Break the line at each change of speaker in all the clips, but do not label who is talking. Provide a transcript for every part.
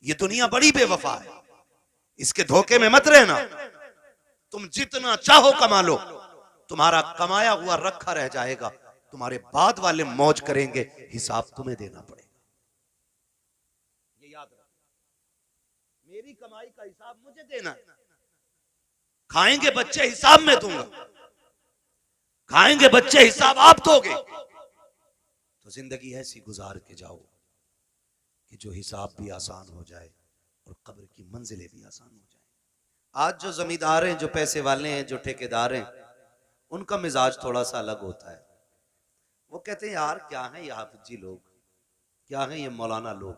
ये दुनिया बड़ी बेवफा है, इसके धोखे में मत रहना। तुम जितना चाहो कमा लो, तुम्हारा कमाया हुआ रखा रह जाएगा, तुम्हारे बाद वाले मौज करेंगे, हिसाब तुम्हें देना पड़ेगा। ये याद रखना, मेरी कमाई का हिसाब मुझे देना है। खाएंगे बच्चे हिसाब में दूंगा, खाएंगे बच्चे हिसाब आप दोगे। तो जिंदगी ऐसी गुजार के जाओ कि जो हिसाब भी आसान हो जाए और कब्र की मंजिलें भी आसान हो जाए। आज जो जमींदार हैं, जो पैसे वाले हैं, जो ठेकेदार हैं, उनका मिजाज थोड़ा सा अलग होता है। वो कहते हैं यार क्या है ये हाफिजी लोग, क्या है ये मौलाना लोग।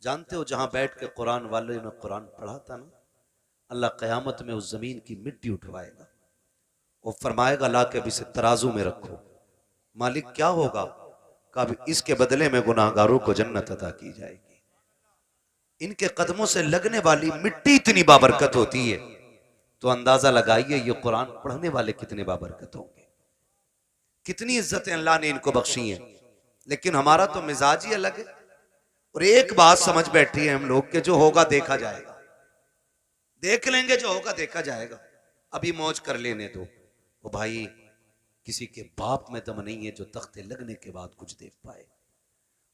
जानते हो जहां बैठ के कुरान वाले ने कुरान पढ़ा था ना, अल्लाह क़यामत में उस जमीन की मिट्टी उठवाएगा, वो फरमाएगा ला के अब इसे तराजू में रखो। मालिक क्या होगा? कभी इसके बदले में गुनाहगारों को जन्नत अता की जाएगी। इनके कदमों से लगने वाली मिट्टी इतनी बाबरकत होती है, तो अंदाजा लगाइए ये कुरान पढ़ने वाले कितने बाबरकत होंगे, कितनी इज्जतें अल्लाह ने इनको बख्शी हैं। लेकिन हमारा तो मिजाज ही अलग है। और एक बात समझ बैठी है हम लोग के जो होगा देखा जाएगा, देख लेंगे, जो होगा देखा जाएगा, अभी मौज कर लेने दो। वो भाई किसी के बाप में दम नहीं है जो तख्ते लगने के बाद कुछ देख पाए।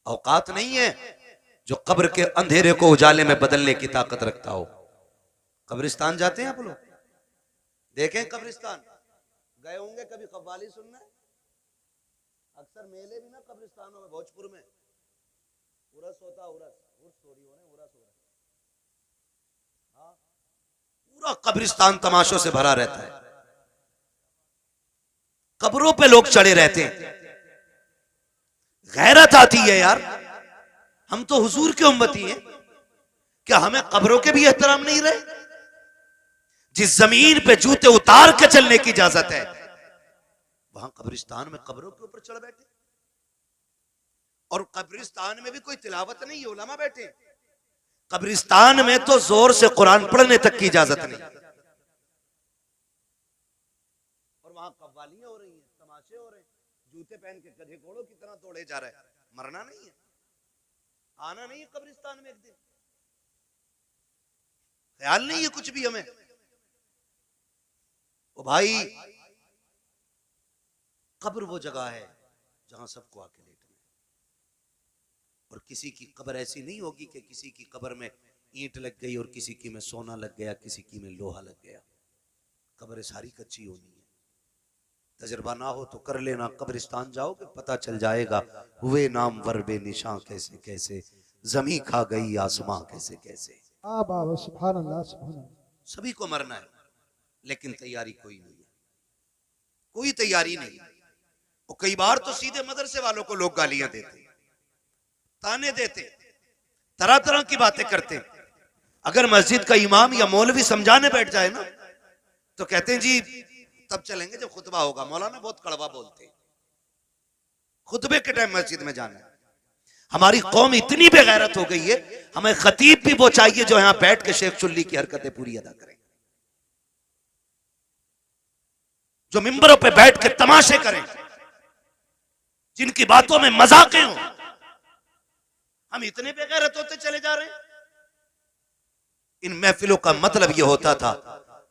औकात नहीं है जो कब्र के अंधेरे को उजाले में बदलने की ताकत रखता हो। कब्रिस्तान जाते हैं आप लोग, देखें कब्रिस्तान, गए होंगे कभी कव्वाली सुनना है। अक्सर मेले भी ना कब्रिस्तानों में, भोजपुर में उरस होता, उर्स थोड़ी हो रहे, उरस हो रहा, हाँ, पूरा कब्रिस्तान तमाशों से भरा रहता है। कब्रों पे लोग चढ़े रहते हैं। गैरत आती है यार, हम तो हुजूर के उम्मती हैं, क्या हमें कब्रों के भी एहतराम नहीं रहे? जिस जमीन पे जूते उतार के चलने की इजाजत है, वहां कब्रिस्तान में कब्रों के ऊपर चढ़ बैठे। और कब्रिस्तान में भी कोई तिलावत नहीं है, उलमा बैठे। कब्रिस्तान में तो जोर से कुरान पढ़ने तक की इजाजत नहीं। और वहां कव्वालियां हो रही हैं, तमाशे हो रहे हैं, जूते पहन के गधे घोड़ों की तरह तोड़े जा रहे हैं। मरना नहीं है, आना नहीं है कब्रिस्तान में एक दिन, ख्याल नहीं है कुछ भी हमें। ओ भाई, कब्र वो जगह है जहां सबको आके लेटना है। और किसी की कब्र ऐसी नहीं होगी कि किसी की कब्र में ईंट लग गई और किसी की में सोना लग गया, किसी की में लोहा लग गया। कब्र सारी कच्ची होनी है। तजर्बा ना हो तो कर लेना, कब्रिस्तान जाओगे पता चल जाएगा। हुए नाम वर्बे निशां कैसे कैसे, जमी खा गई आसमां कैसे कैसे।
सुभान अल्लाह, सुभान अल्लाह।
सभी को मरना है, लेकिन तैयारी कोई नहीं है, कोई तैयारी नहीं। और कई बार तो सीधे मदरसे वालों को लोग गालियां देते, ताने देते, तरह तरह की बातें करते। अगर मस्जिद का इमाम या मौलवी समझाने बैठ जाए ना, तो कहते हैं जी तब चलेंगे जब खुतबा होगा। मौलाना बहुत कड़वा बोलते हैं, खुतबे के टाइम मस्जिद में जाना है। हमारी कौम इतनी बेगैरत हो गई है, हमें खतीब भी वो चाहिए जो यहां बैठ के शेख चुल्ली की हरकतें पूरी अदा करें, जो मिंबरों पे बैठ के तमाशे करें, जिनकी बातों में मजाकें हो। हम इतने बेगैरत होते चले जा रहे हैं। इन महफिलों का मतलब यह होता था,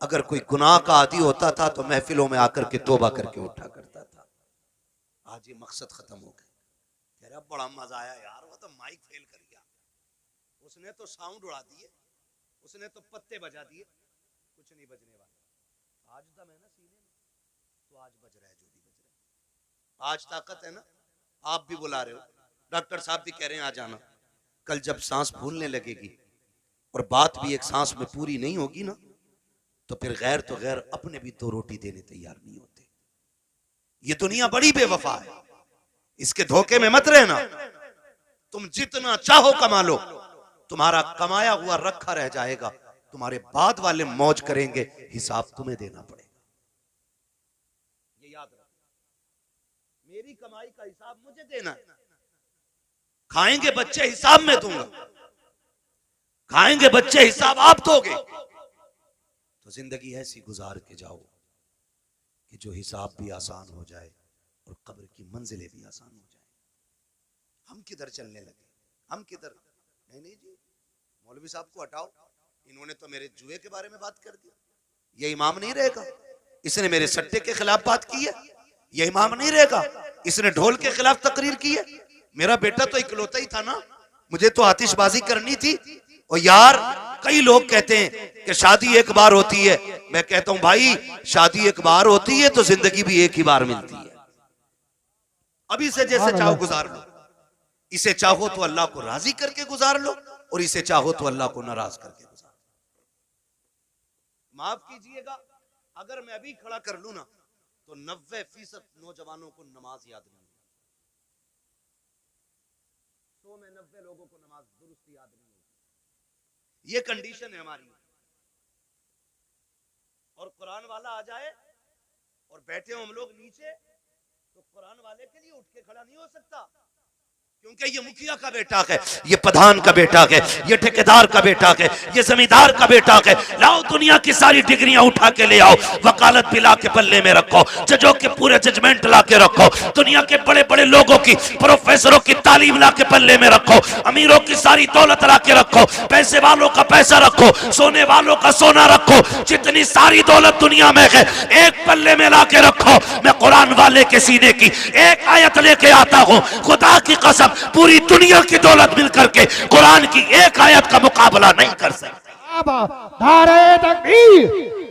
अगर कोई गुनाह का आदी होता था तो महफिलों में आकर के तौबा करके उठा करता था। आज ये मकसद खत्म हो गया। कह रहा बड़ा मजा आया यार, वो तो माइक फेल कर गया, उसने तो साउंड उड़ा दिए, उसने तो पत्ते बजा दिए, कुछ नहीं बजने वाला। आज दम है ना सीने में, तो आज बज रहा है जो भी बज रहा है। आज ताकत है ना, आप भी बुला रहे हो, डॉक्टर साहब भी कह रहे हैं आ जाना। कल जब सांस फूलने लगेगी और बात भी एक सांस में पूरी नहीं होगी ना, तो फिर गैर तो गैर अपने भी दो रोटी देने तैयार नहीं होते। ये दुनिया बड़ी बेवफा है, इसके धोखे में मत रहना। तुम जितना चाहो कमा लो, तुम्हारा कमाया हुआ रखा रह जाएगा, तुम्हारे बाद वाले मौज करेंगे, हिसाब तुम्हें देना पड़ेगा। ये याद रखना, मेरी कमाई का हिसाब मुझे देना है। खाएंगे बच्चे हिसाब में दूंगा, खाएंगे बच्चे हिसाब आप दोगे। तो जिंदगी ऐसी गुजार के जाओ कि जो हिसाब भी आसान हो जाए और कब्र की मंजिलें भी आसान हो जाए। हम किधर चलने लगे, हम किधर, नहीं नहीं जी, मौलवी साहब को हटाओ, इन्होंने तो मेरे जुए के बारे में बात कर दिया, ये इमाम नहीं रहेगा। इसने मेरे सट्टे के खिलाफ बात की है, ये इमाम नहीं रहेगा। इसने ढोल के खिलाफ तकरीर की है। मेरा बेटा तो इकलौता ही था ना, मुझे तो आतिशबाजी करनी थी। और यार कई लोग कहते हैं कि शादी एक बार होती है, मैं कहता हूं भाई शादी एक बार होती है तो जिंदगी भी एक ही बार मिलती है। अभी से जैसे चाहो गुजार लो, इसे चाहो तो अल्लाह को राजी करके गुजार लो और इसे चाहो तो अल्लाह को नाराज करके गुजार लो। माफ कीजिएगा, अगर मैं अभी खड़ा कर लूं ना तो 90% नौजवानों को नमाज याद नहीं होगी। 100 में 90 लोगों को नमाज दुरुस्त याद नहीं होगी। ये कंडीशन है हमारी। और कुरान वाला आ जाए और बैठे हो हम लोग नीचे, तो कुरान वाले के लिए उठ के खड़ा नहीं हो सकता, क्योंकि ये मुखिया का बेटा है, ये प्रधान का बेटा है, ये ठेकेदार का बेटा है, ये जमींदार का बेटा है। लाओ दुनिया की सारी डिग्रियां उठा के ले आओ, वकालत भी ला के पल्ले में रखो, जजों के पूरे जजमेंट ला के रखो, दुनिया के बड़े बड़े लोगों की, प्रोफेसरों की तालीम ला के पल्ले में रखो, अमीरों की सारी दौलत ला के रखो, पैसे वालों का पैसा रखो, सोने वालों का सोना रखो, जितनी सारी दौलत दुनिया में है एक पल्ले में ला के रखो। मैं कुरान वाले के सीने की एक आयत लेके आता हूं, खुदा की कसम पूरी दुनिया की दौलत मिलकर के कुरान की एक आयत का मुकाबला नहीं कर सकती।
नारे तकबीर,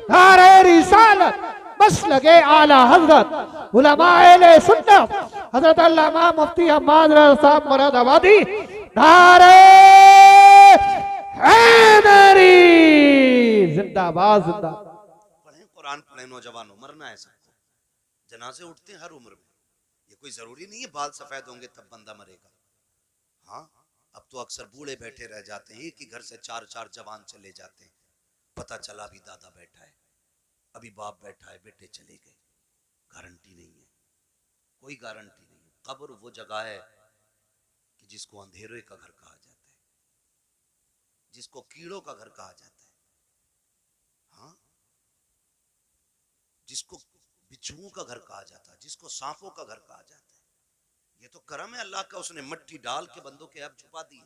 नारे रिसालत, बस लगे आला हजरत उलमाए सुन्नत हजरत अल्लामा मुफ्ती हम्माद रज़ा साहब मुरादाबादी, नारे हैदरी जिंदाबाद जिंदाबाद।
पढ़ें कुरान, पढ़ें नौजवानों, मरना है सबको, जनाजे उठते हैं हर उम्र में। ये कोई जरूरी नहीं है बाल सफेद होंगे तब बंदा मरेगा। हाँ, अब तो अक्सर बूढ़े बैठे रह जाते हैं, एक ही घर से 4-4 जवान चले जाते हैं, पता चला अभी दादा बैठा है, अभी बाप बैठा है, बेटे चले गए। गारंटी नहीं है, कोई गारंटी नहीं है। कब्र वो जगह है कि जिसको अंधेरे का घर कहा जाता है, जिसको कीड़ों का घर कहा जाता है, हाँ, जिसको बिच्छुओं का घर कहा जाता है, जिसको सांपों का घर कहा जाता है। ये तो करम है अल्लाह का, उसने मट्टी डाल के बंदों के अब छुपा दी।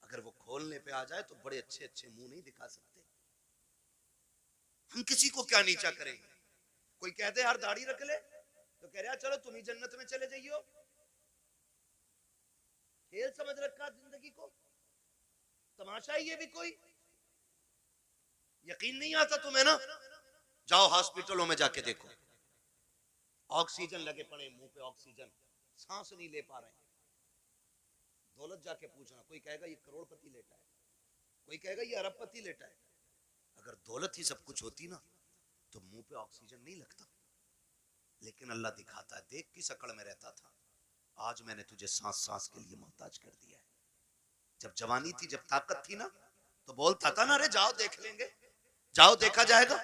अगर वो खोलने पे आ जाए तो बड़े अच्छे अच्छे मुंह नहीं दिखा सकते। हम किसी को क्या नीचा करेंगे? कोई कहते यार दाढ़ी रख ले तो कह रहा चलो तुम ही जन्नत में चले जाइयो। खेल समझ रखा जिंदगी को, तमाशा ही ये भी कोई। यकीन नहीं आता तुम्हें ना, जाओ हॉस्पिटलों में जाके देखो, ऑक्सीजन लगे पड़े मुंह पे, ऑक्सीजन, सांस नहीं ले पा रहे हैं। दौलत जाके पूछना, कोई कहेगा ये करोड़पति लेटा है, कोई कहेगा ये अरबपति लेटा है। अगर दौलत ही सब कुछ होती ना तो मुंह पे ऑक्सीजन नहीं लगता। लेकिन अल्लाह दिखाता है, देख किस अकड़ में रहता था, आज मैंने तुझे सांस सांस के लिए मोहताज कर दिया है। जब जवानी थी, जब ताकत थी ना, तो बोलता था ना, अरे जाओ देख लेंगे, जाओ देखा जाएगा।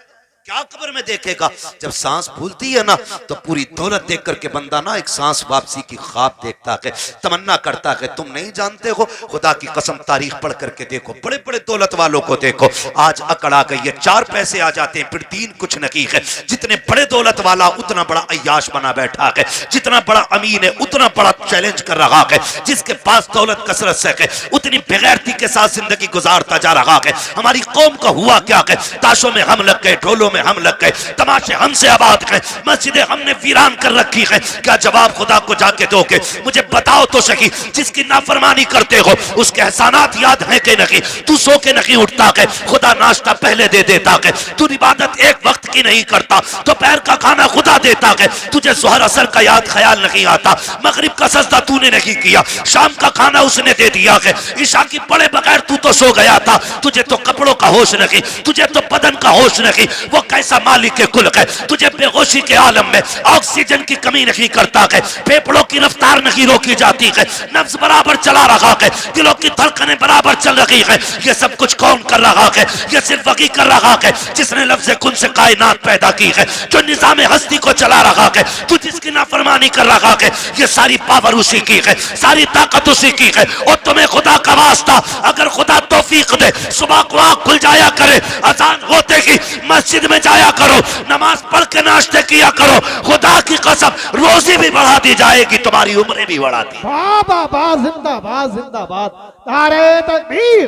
क्या कब्र में देखेगा? जब सांस फूलती है ना तो पूरी दौलत देख करके बंदा ना एक सांस वापसी की ख्वाब देखता है, तमन्ना करता है। तुम नहीं जानते हो, खुदा की कसम तारीख पढ़ करके देखो, बड़े बड़े दौलत वालों को देखो, आज अकड़ आ गई है, 4 पैसे आ जाते हैं फिर 3 कुछ नहीं है। जितने बड़े दौलत वाला उतना बड़ा अय्याश बना बैठा है, जितना बड़ा अमीन है उतना बड़ा चैलेंज कर रहा है। जिसके पास दौलत कसरत से है उतनी बेगैरती के साथ जिंदगी गुजारता जा रहा है। हमारी कौम का हुआ क्या है, ताशों में हम लग गए, ढोलों में हम लग गए, तमाशे हमसे आबाद हैं, मस्जिदें हमने वीरान कर रखी हैं। क्या जवाब खुदा को जाके दोगे? मुझे बताओ तो सही, जिसकी नाफरमानी करते हो उसके एहसानात याद हैं कि नहीं? तू सो के नहीं उठता है, खुदा नाश्ता पहले दे देता है। तू इबादत एक वक्त की नहीं करता, दोपहर का खाना खुदा देता है। तुझे ज़ोहर असर का याद ख्याल नहीं आता, मगरिब का सजदा तूने नहीं किया, शाम का खाना उसने दे दिया है, ईशा की पढ़े बगैर तू तो सो गया था। तुझे तो कपड़ों का होश नहीं, तुझे तो बदन का होश नहीं। वो कैसा मालिक के कुल है, तुझे बेहोशी के आलम में ऑक्सीजन की कमी नहीं करता है, फेफड़ों की रफ्तार नहीं रोकी जाती है, नफ्स बराबर चला रहा है, दिलों की धड़कनें बराबर चल रही है। ये सब कुछ कौन कर रहा है? ये सिर्फ वही कर रहा है जिसने लफ्ज़ कुन से कायनात पैदा की है, जो निजाम हस्ती को चला रहा है। तू जिसकी नाफरमानी कर रहा है, ये सारी पावर उसी की है, सारी ताकत उसी की है। और तुम्हें खुदा का वास्ता, अगर खुदा तौफीक तौफीक दे। सुबह को आँख खुल जाया करे, अजान होते ही मस्जिद में जाया करो, नमाज पढ़ के नाश्ते किया करो। खुदा की कसम रोजी भी बढ़ा दी जाएगी, तुम्हारी उम्रें भी बढ़ा दी।
वाह वाह वाह, जिंदाबाद जिंदाबाद। नारे तकबीर,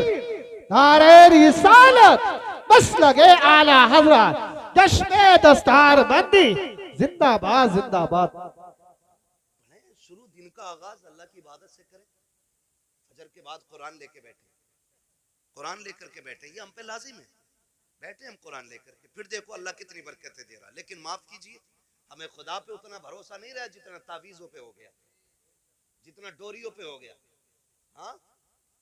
नारे रिसालत, बस लगे आला हजरत, जश्न दस्तार बंदी, जिंदाबाद जिंदाबाद।
शुरू दिन का आगाज अल्लाह की इबादत से करें। फजर के बाद कुरान लेके बैठे, कुरान लेकर के बैठे, ये हम पे लाजिम है। बैठे हम कुरान लेकर के, फिर देखो अल्लाह कितनी बरकतें दे रहा। लेकिन माफ कीजिए, हमें खुदा पे उतना भरोसा नहीं रहा जितना तावीज़ों पे हो गया, जितना डोरियों पे हो गया। हाँ,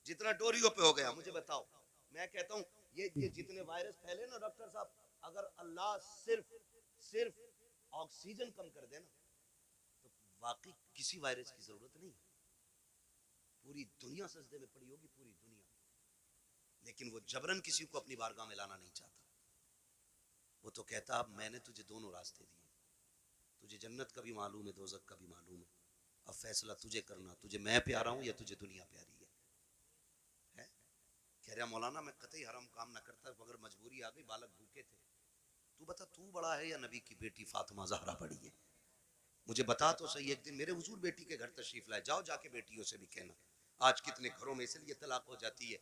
जितना डोरियों पे हो गया। मुझे बताओ, मैं कहता हूँ ये जितने वायरस फैले ना डॉक्टर साहब, अगर अल्लाह सिर्फ ऑक्सीजन कम कर दे ना, तो वाकई किसी वायरस की जरूरत नहीं। पूरी दुनिया सजदे में पड़ी होगी, पूरी दुनिया। लेकिन वो जबरन किसी को अपनी बारगाह में लाना नहीं चाहता। वो तो कहता अब मैंने तुझे दोनों रास्ते दिए, तुझे जन्नत का भी मालूम है, दोज़ख का भी मालूम है, अब फैसला तुझे करना, तुझे मैं प्यारा हूं या तुझे दुनिया प्यारी है? कह रहा मौलाना मैं कतई हराम काम ना करता, मगर मजबूरी आ गई, बालक भूखे थे। तू बता, तू बड़ा है या नबी की बेटी फातिमा ज़हरा बड़ी है? मुझे बता तो सही। एक दिन मेरे हुजूर बेटी के घर तशरीफ लाए, जाओ जाके बेटियों से भी कहना। आज कितने घरों में इसलिए तलाक हो जाती है,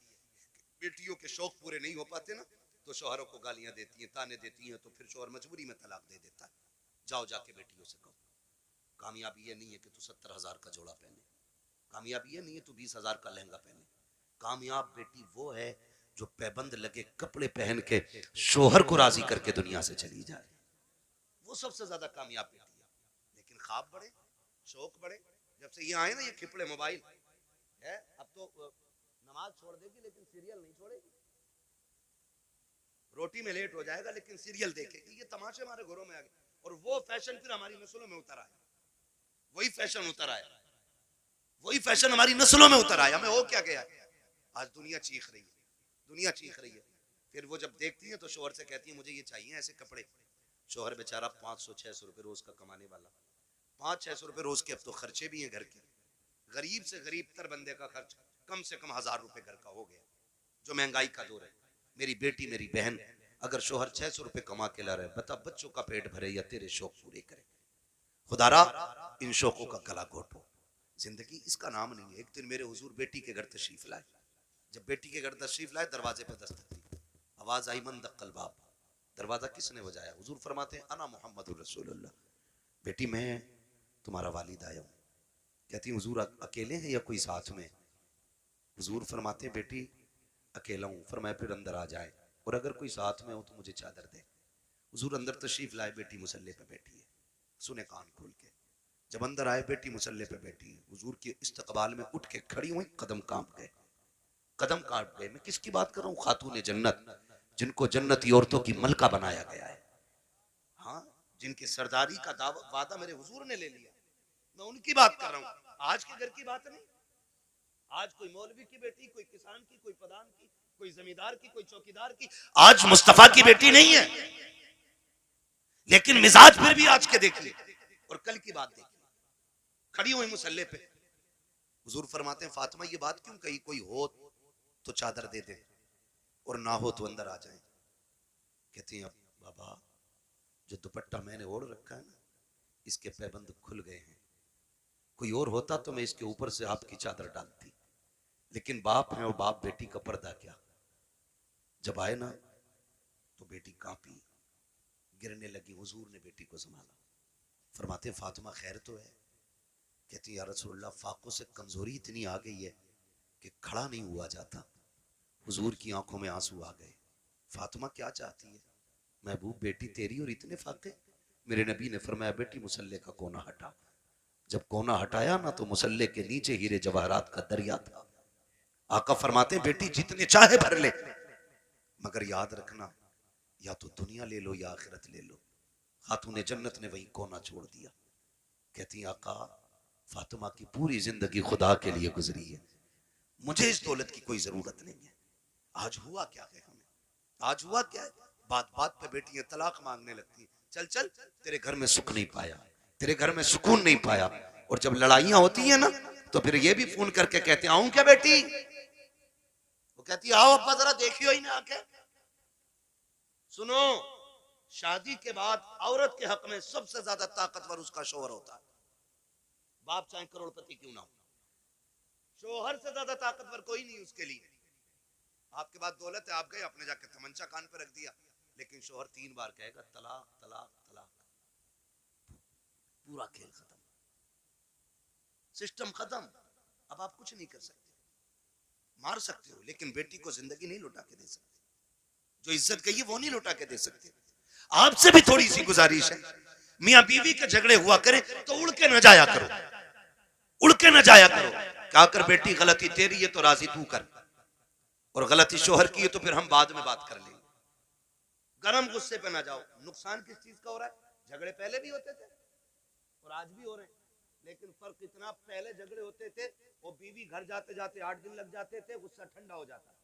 बेटियों के शौक पूरे नहीं हो पाते ना, तो शौहरों को गालियां देती हैं, ताने देती हैं, तो फिर शौहर मजबूरी में तलाक दे देता है। जाओ जाके बेटियों से कहो, कामयाबी ये नहीं है कि तू 70,000 का जोड़ा पहने, कामयाबी ये नहीं है तू 20,000 का लहंगा पहने। कामयाब बेटी वो है जो पैबंद लगे कपड़े पहन के शौहर को राजी करके दुनिया से चली जाए, वो सबसे ज्यादा कामयाब बेटी है। लेकिन ख्वाब बड़े, शौक बड़े। जब से ये आए ना ये खिपड़े मोबाइल है, अब तो नमाज छोड़ देगी लेकिन सीरियल नहीं छोड़ेगी, रोटी में लेट हो जाएगा लेकिन सीरियल देखेगी। ये तमाशे हमारे घरों में आ गए, और वो फैशन फिर हमारी नस्लों में उतर आया। वही फैशन उतर आया, वही फैशन हमारी नस्लों में उतर आया। हमें हो क्या गया? आज दुनिया चीख रही है, दुनिया चीख रही है। फिर वो जब देखती है तो शोहर से कहती है मुझे ये चाहिए ऐसे कपड़े। शोहर बेचारा 500-600 रुपए रोज का कमाने वाला, 500-600 रुपए रोज के अब तो खर्चे भी हैं घर के। गरीब से गरीब तर बंदे का खर्च कम से कम 1000 रुपए घर का हो गया, जो महंगाई का दौर है। मेरी बेटी मेरी बहन, अगर शोहर 600 रुपए कमा के ला रहे, बता बच्चों का पेट भरे या तेरे शौक पूरे करे? खुदारा इन शौकों का गला घोटो। जिंदगी इसका नाम नहीं है। एक दिन मेरे हुजूर बेटी के घर तशरीफ लाए। जब बेटी के घर तशरीफ लाए, दरवाजे पर दस्तक दी, आवाज आई मन दक्कल बाब। दरवाजा किसने बजाया? हुजूर फरमाते हैं अना मोहम्मद रसूलुल्लाह। बेटी मैं तुम्हारा वालिद आया हूँ। कहती हुजूर अकेले हैं या कोई साथ में? हुजूर फरमाते हैं बेटी अकेला हूँ। फरमाया फिर अंदर आ जाए, और अगर कोई साथ में हो तो मुझे चादर दे। हुजूर अंदर तशरीफ लाए, बेटी मुसल्ले पे बैठी है, सुने कान खोल के। जब अंदर आए, बेटी मुसल्ले पे बैठी है, हुजूर के इस्तकबाल में उठ के खड़ी हुई, कदम कांप गए, कदम काट गए। मैं किसकी बात कर रहा हूँ? खातून जन्नत, जिनको जन्नती औरतों की मलका बनाया गया है। हाँ, जिनकी सरदारी का वादा मेरे हुजूर ने ले लिया, मैं उनकी बात कर रहा हूँ। आज के घर की बात नहीं। आज कोई मौलवी की बेटी, कोई किसान की, कोई प्रधान की, कोई जमींदार की, कोई चौकीदार की, आज मुस्तफा की बेटी नहीं है। लेकिन मिजाज फिर भी आज के देखिए, और कल की बात देखिए। खड़ी हुई मुसल्ले पे, हुजूर फरमाते हैं फातिमा ये बात क्यों कही? कोई हो तो चादर दे दे, और ना हो तो अंदर आ जाए। कहती हैं अब बाबा, जो दुपट्टा मैंने ओढ़ रखा है ना, इसके पैबंद खुल गए हैं। कोई और होता तो मैं इसके ऊपर से आपकी चादर डालती, लेकिन बाप है और बाप बेटी का पर्दा क्या। जब आए ना तो बेटी कांपी, गिरने लगी। हुजूर ने बेटी को संभाला। फरमाते फातिमा खैर तो है? कहती या रसूलल्लाह, फाकों से कमजोरी इतनी आ गई है कि खड़ा नहीं हुआ जाता। हुजूर की आंखों में आंसू आ गए। फातिमा क्या चाहती है? महबूब बेटी तेरी और इतने फाके? मेरे नबी ने फरमाया बेटी मुसल्ले का कोना हटा। जब कोना हटाया ना तो मुसल्ले के नीचे हीरे जवाहरात का दरिया था। आका फरमाते बेटी जितने चाहे भर ले, मगर याद रखना या तो दुनिया ले लो या आखिरत ले लो। खातून जन्नत ने वही कोना छोड़ दिया। कहती आका फातिमा की पूरी जिंदगी खुदा के लिए गुजरी है, मुझे इस दौलत की कोई जरूरत नहीं है। आज हुआ क्या है हमें? आज हुआ क्या है? बात बात पे बेटियां तलाक मांगने लगती हैं। चल चल, तेरे घर में सुख नहीं पाया, तेरे घर में सुकून नहीं पाया। और जब लड़ाइयां होती हैं ना तो फिर ये भी फोन करके कहते आऊं क्या बेटी? वो कहती आओ अब्बा जरा देखियो ही ना आके। सुनो, शादी के बाद औरत के हक में सबसे ज्यादा ताकतवर उसका शोहर होता है, बाप चाहे करोड़पति क्यों ना हो। शोहर से ज्यादा ताकतवर कोई नहीं उसके लिए। आपके पास दौलत है, आप गए, आपने जाके तमंचा कान पे रख दिया, लेकिन शोहर 3 बार कहेगा तलाक तलाक तलाक, पूरा खेल खत्म, सिस्टम खत्म। अब आप कुछ नहीं कर सकते, मार सकते हो लेकिन बेटी को जिंदगी नहीं लौटा के दे सकते, जो इज्जत गई है वो नहीं लौटा के दे सकते। आपसे भी थोड़ी सी गुजारिश है, मियां बीवी के झगड़े हुआ करे तो उड़ के न जाया करो, उड़ के न जाया करो। क्या कर बेटी गलती तेरी है तो राजी तू कर, और गलती शोहर की है तो फिर हम बाद में बात कर लेंगे। गरम गुस्से पे ना जाओ। नुकसान किस चीज का हो रहा है? झगड़े पहले भी होते थे और आज भी हो रहे हैं, लेकिन फर्क इतना, पहले झगड़े होते थे वो बीवी घर जाते जाते 8 दिन लग जाते थे, गुस्सा ठंडा हो जाता,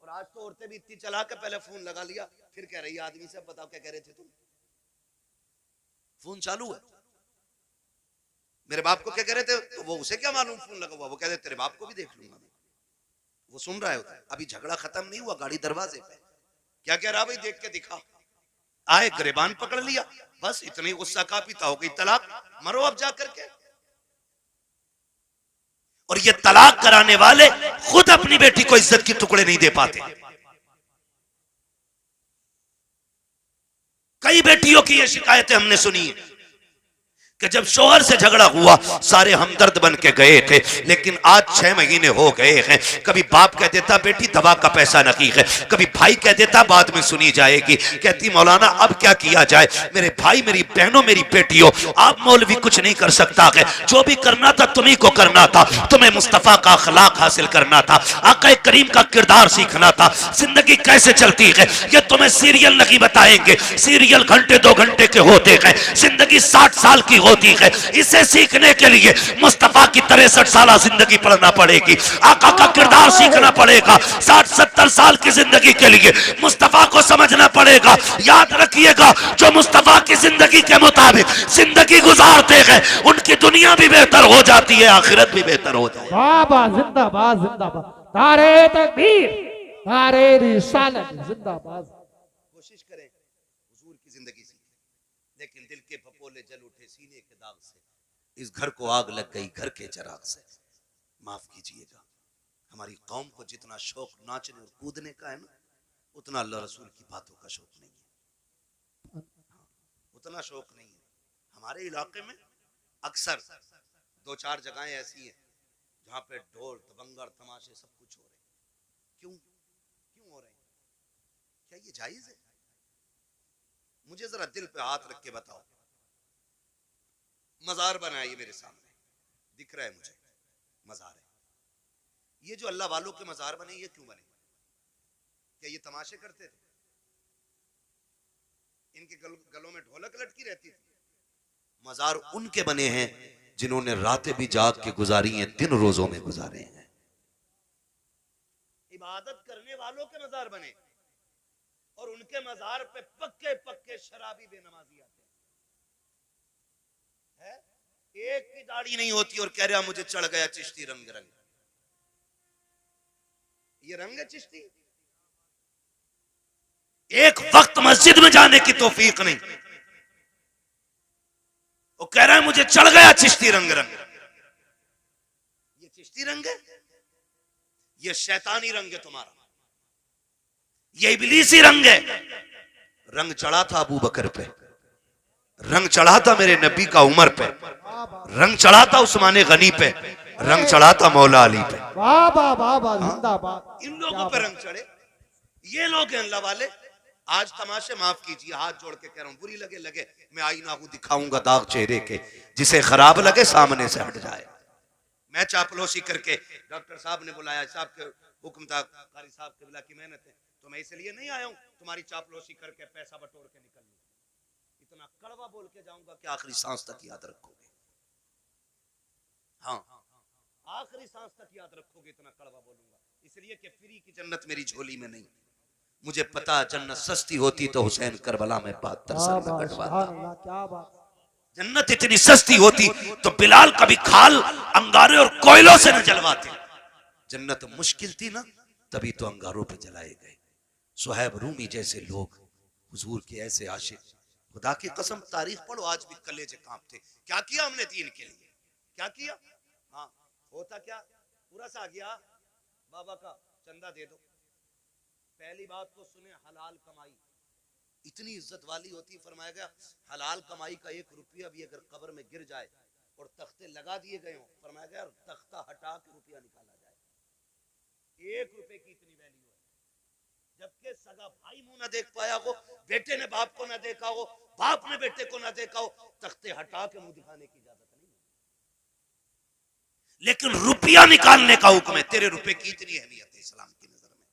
और आज तो औरतें भी इतनी चला के पहले फोन लगा लिया, फिर कह रही है आदमी से बताओ क्या कह रहे थे तुम, फोन चालू है, मेरे बाप को क्या कह रहे थे, तो वो उसे क्या मालूम फोन लगा हुआ, वो कह रहे तेरे बाप को भी देख लूंगा मैं, वो सुन रहा है। अभी झगड़ा खत्म नहीं हुआ, गाड़ी दरवाजे पे, क्या कह रहा भाई देख के दिखा, आए गिरबान पकड़ लिया, बस इतनी गुस्सा का पीता हो गई तलाक, मरो अब जा करके। और ये तलाक कराने वाले खुद अपनी बेटी को इज्जत के टुकड़े नहीं दे पाते। कई बेटियों की ये शिकायतें हमने सुनी है कि जब शोहर से झगड़ा हुआ सारे हमदर्द बन के गए थे, लेकिन आज 6 महीने हो गए हैं, कभी बाप कह देता बेटी दवा का पैसा नहीं है, कभी भाई कह देता बाद में सुनी जाएगी, कहती मौलाना अब क्या किया जाए, मेरे भाई मेरी बहनों मेरी बेटियों, आप मौलवी कुछ नहीं कर सकता है, जो भी करना था तुम्ही को करना था, तुम्हें मुस्तफा का अखलाक हासिल करना था, आका करीम का किरदार सीखना था। जिंदगी कैसे चलती है ये तुम्हें सीरियल नहीं बताएंगे, सीरियल घंटे 2 घंटे के होते हैं, जिंदगी 60 साल की होती है। इसे सीखने के लिए मुस्तफा की 63 साल जिंदगी पढ़ना पड़ेगी, आका का किरदार सीखना पड़ेगा, 60-70 साल की जिंदगी के लिए मुस्तफा को समझना पड़ेगा। याद रखिएगा जो मुस्तफा की जिंदगी के मुताबिक जिंदगी गुजारते हैं उनकी दुनिया भी बेहतर हो जाती है, आखिरत भी बेहतर हो जाती है।
बाबा जिंदाबाद जिंदाबाद, नारे तकबीर, नारे रिसालत जिंदाबाद।
कोशिश करें हुजूर की जिंदगी सीखें, लेकिन दिल के फपोले जल उठे सीने के दाग से, इस घर को आग लग गई घर के चिराग से। माफ कीजिएगा, हमारी कौम को जितना शौक नाचने और कूदने का है ना, उतना अल्लाह रसूल की बातों का शौक नहीं है, उतना शौक नहीं है। हमारे इलाके में अक्सर 2-4 जगहें ऐसी हैं जहां पे ढोल दबंगर तमाशे सब कुछ हो रहे हैं। क्यों हो रहे हैं? क्या ये जायज है? मुझे जरा दिल पे हाथ रख के बताओ। मजार बना है ये मेरे सामने, दिख रहा है मुझे मजार है, ये जो अल्लाह वालों के मजार बने ये क्यों बने? क्या ये तमाशे करते थे? इनके गलों में ढोलक लटकी रहती थी? मजार उनके बने हैं जिन्होंने रातें भी जाग के गुजारी हैं, दिन रोजों में गुजारे हैं। इबादत करने वालों के मजार बने और उनके मजार पे पक्के पक्के शराबी बेनमाजी आते हैं। एक की दाढ़ी नहीं होती और कह रहा मुझे चढ़ गया चिश्ती रंग रंग। ये रंग है चिश्ती? एक वक्त मस्जिद में जाने की तौफीक नहीं, वो कह रहा है मुझे चढ़ गया चिश्ती रंग रंग। ये चिश्ती रंग है? ये शैतानी रंग है तुम्हारा, ये इब्लीसी रंग है। रंग चढ़ा था अबू बकर पे, रंग चढ़ा था मेरे नबी का उमर पे, रंग चढ़ा था उस्मान गनी पे, रंग चढ़ा था मौला अली पे।
बाबा बाबा जिंदाबाद।
इन लोगों पे रंग चढ़े, ये लोग हैं अल्लाह वाले। आज तमाशे माफ कीजिए, हाथ जोड़ के कह रहा हूं, बुरी लगे लगे, मैं आईना हूं दिखाऊंगा दाग चेहरे के, जिसे खराब लगे सामने से हट जाए। मैं चापलूसी करके डॉक्टर साहब ने बुलाया, साहब के हुक्म था, कारी साहब के बिला की मेहनत है, तो मैं इसलिए नहीं आया हूं तुम्हारी चापलूसी करके पैसा बटोर के निकल लूं। इतना कड़वा बोल के जाऊंगा कि आखिरी सांस तक याद रखोगे। हाँ, आखिरी सांस तक याद रखोगे, इतना कड़वा बोलूंगा, इसलिए कि फ्री की जन्नत मेरी झोली में नहीं। मुझे पता जन्नत सस्ती होती तो हुसैन करबला में 72 साल में कटवाता। जन्नत इतनी सस्ती होती तो बिलाल कभी खाल अंगारे और कोयलों से न जलवाते। जन्नत मुश्किल थी ना तभी तो अंगारों पे जलाए गए। सुहैब रूमी जैसे लोग, हुजूर के ऐसे आशिक, खुदा की कसम तारीख पढ़ो आज भी कलेजे कांपते। क्या किया हमने दीन के लिए, क्या किया? हाँ, होता क्या, पूरा सा आ गया बाबा का चंदा दे दो। पहली बात तो सुने, हलाल कमाई इतनी इज्जत वाली होती। फरमाया गया हलाल कमाई का 1 रुपया भी अगर कब्र में गिर जाए और तख्ते लगा दिए गए हो, फरमाया गया तख्ता हटा के रुपया निकाला जाए। 1 रुपए की इतनी वैल्यू है। जबकि सगा भाई मुंह ना देख पाया हो, बेटे ने बाप को ना देखा हो, बाप ने बेटे को ना देखा हो, तख्ते हटा के मुंह दिखाने की इजाजत नहीं। लेकिन रुपया निकालने का हुक्म है। तेरे रुपए की इतनी अहमियत है इस्लाम की नजर में,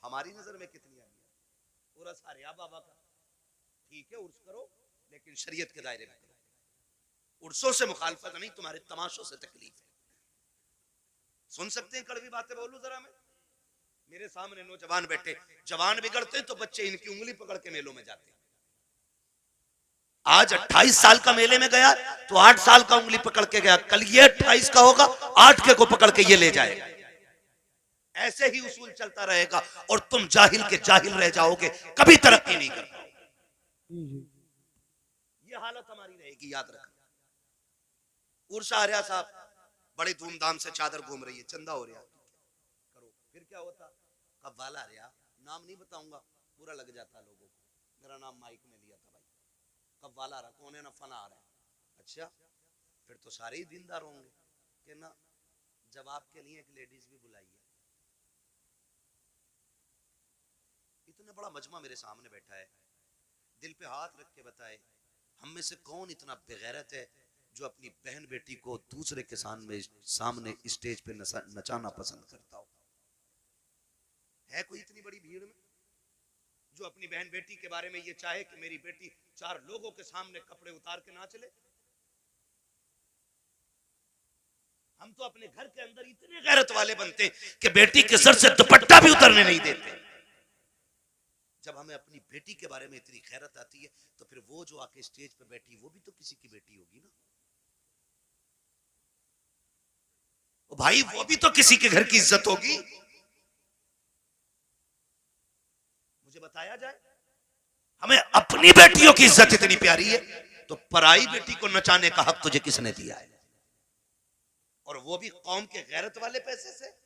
हमारी नजर में कितनी अहमियत? उर्स आर्या बाबा का ठीक है, उर्स करो लेकिन शरीयत के दायरे में करो। उर्सों से मुखालफत नहीं, तुम्हारे तमाशों से तकलीफ है। सुन सकते हैं कड़वी बातें, बोलूं जरा मैं? मेरे सामने नौजवान बैठे, जवान बिगड़ते तो बच्चे इनकी उंगली पकड़ के मेलों में जाते। आज 28 साल का मेले में गया तो 8 साल का उंगली पकड़ के गया, कल ये 28 का होगा, 8 के को पकड़ के ये ले जाएगा। ऐसे ही उसूल चलता रहेगा और तुम जाहिल के जाहिल रह जाओगे, कभी तरक्की नहीं कर पाओगे। ये हालत हमारी रहेगी, याद रखना। उर्स आर्या साहब बड़े धूमधाम से चादर घूम रही है, चंदा हो रहा करो, फिर क्या होता? कव्वाला आर्या, नाम नहीं बताऊंगा, पूरा लग जाता लोगों को। मेरा नाम माइक में लिया था भाई, कव्वाला रहा, कौन है ना, फना आ रहा है। अच्छा, फिर तो सारे ही दीनदार होंगे कि ना? जवाब के लिए एक लेडीज भी बुलाई है। इतना बड़ा मजमा मेरे सामने बैठा है, दिल पे हाथ रख के बताए, हम में से कौन इतना बेगैरत है जो अपनी बहन बेटी को दूसरे के सामने स्टेज पे नचाना पसंद करता हो? है कोई इतनी बड़ी भीड़ में जो अपनी बहन बेटी के बारे में ये चाहे कि मेरी बेटी 4 लोगों के सामने कपड़े उतार के ना चले? हम तो अपने घर के अंदर इतने गैरत वाले बनते हैं कि बेटी के सर से दुपट्टा भी उतरने नहीं देते। जब हमें अपनी बेटी के बारे में इतनी गैरत आती है तो फिर वो जो आके स्टेज पे बैठी, वो भी तो किसी की बेटी होगी ना? ओ भाई, वो भी तो किसी के घर की इज्जत होगी। मुझे बताया जाए, हमें अपनी बेटियों की इज्जत इतनी प्यारी है तो पराई बेटी को नचाने का हक तुझे किसने दिया है? और वो भी कौम के गैरत वाले पैसे से,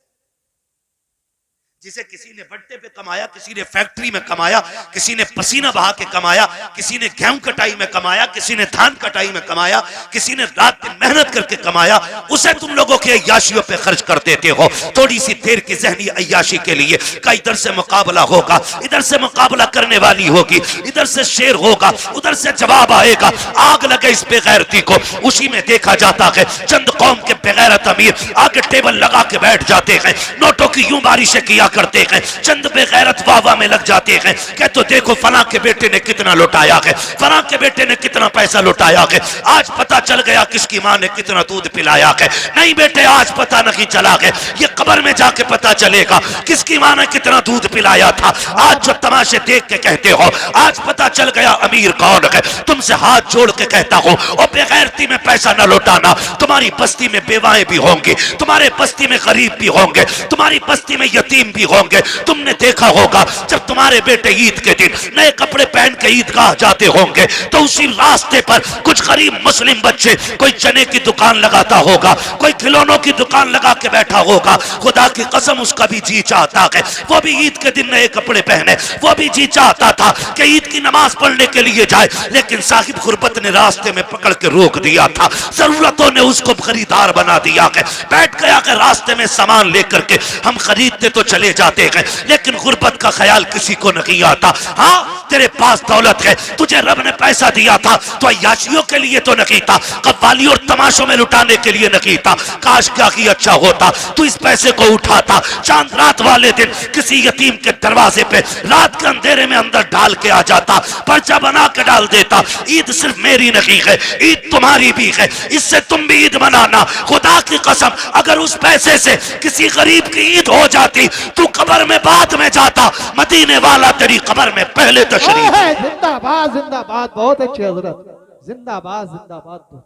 जिसे किसी ने बट्टे पे कमाया, किसी ने फैक्ट्री में कमाया, किसी ने पसीना बहा के कमाया, किसी ने गेहूं कटाई में कमाया, किसी ने धान कटाई में कमाया, किसी ने रात दिन मेहनत करके कमाया, उसे तुम लोगों के अय्याशियों पे खर्च कर देते हो। थोड़ी सी देर की जहनी अय्याशी के लिए का इधर से मुकाबला होगा, इधर से मुकाबला करने वाली होगी, इधर से शेर होगा, उधर से जवाब आएगा। आग लगे इस बेगैरती को। उसी में देखा जाता है चंद कौम के बेगैरत अमीर आगे टेबल लगा के बैठ जाते हैं, नोटों की यूं बारिशें किया करते हैं, चंद बेगैरत वाह में लग जाते हैं कि तो देखो फला के बेटे ने कितना लुटाया है, फला के बेटे ने कितना पैसा लुटाया है, आज पता चल गया किसकी मां ने कितना दूध पिलाया है। नहीं बेटे, आज पता नहीं चला है, ये कब्र में जाके पता चलेगा किसकी मां ने कितना दूध पिलाया था। आज जो तमाशे देख के कहते हो आज पता चल गया अमीर कौन है, तुमसे हाथ जोड़ के कहता हूं और बेगैरती में पैसा न लुटाना। तुम्हारी बस्ती में बेवाएं भी होंगी, तुम्हारे बस्ती में गरीब भी होंगे, तुम्हारी बस्ती में यतीम भी होंगे। तुमने देखा होगा जब तुम्हारे बेटे ईद के दिन नए कपड़े पहन के ईदगाह जाते होंगे तो उसी रास्ते पर कुछ गरीब मुस्लिम बच्चे कोई चने की दुकान लगाता होगा, कोई खिलौनों की दुकान लगा के बैठा होगा। खुदा की कसम उसका भी जी चाहता है वो भी ईद के दिन नए कपड़े पहने, वो भी जी चाहता था कि ईद की नमाज पढ़ने के लिए जाए, लेकिन साहिब गुरबत ने रास्ते में पकड़ के रोक दिया था, जरूरतों ने उसको खरीदार बना दिया है। बैठ गया कि रास्ते में सामान लेकर के हम खरीदते तो चले जाते हैं, लेकिन गुर्बत का ख्याल किसी को नहीं आता। हाँ, तेरे पास दौलत है, तुझे रब ने पैसा दिया था तो अय्याशियों के लिए तो नहीं था, कव्वाली और तमाशों में लुटाने के लिए नहीं था। काश क्या की अच्छा होता तू इस पैसे को उठाता, चांद रात वाले दिन किसी यतीम के दरवाजे पे रात के अंधेरे में अंदर डाल के आ जाता, पर्चा बना के डाल देता। ईद सिर्फ मेरी नहीं है, ईद तुम्हारी भी है, इससे तुम भी ईद मनाना। खुदा की कसम, अगर उस पैसे से किसी गरीब की ईद हो जाती तू कब्र में बाद में जाता, मदीने वाला तेरी कब्र में पहले तशरीफ।
जिंदाबाद जिंदाबाद, बहुत अच्छी हजरत, जिंदाबाद जिंदाबाद।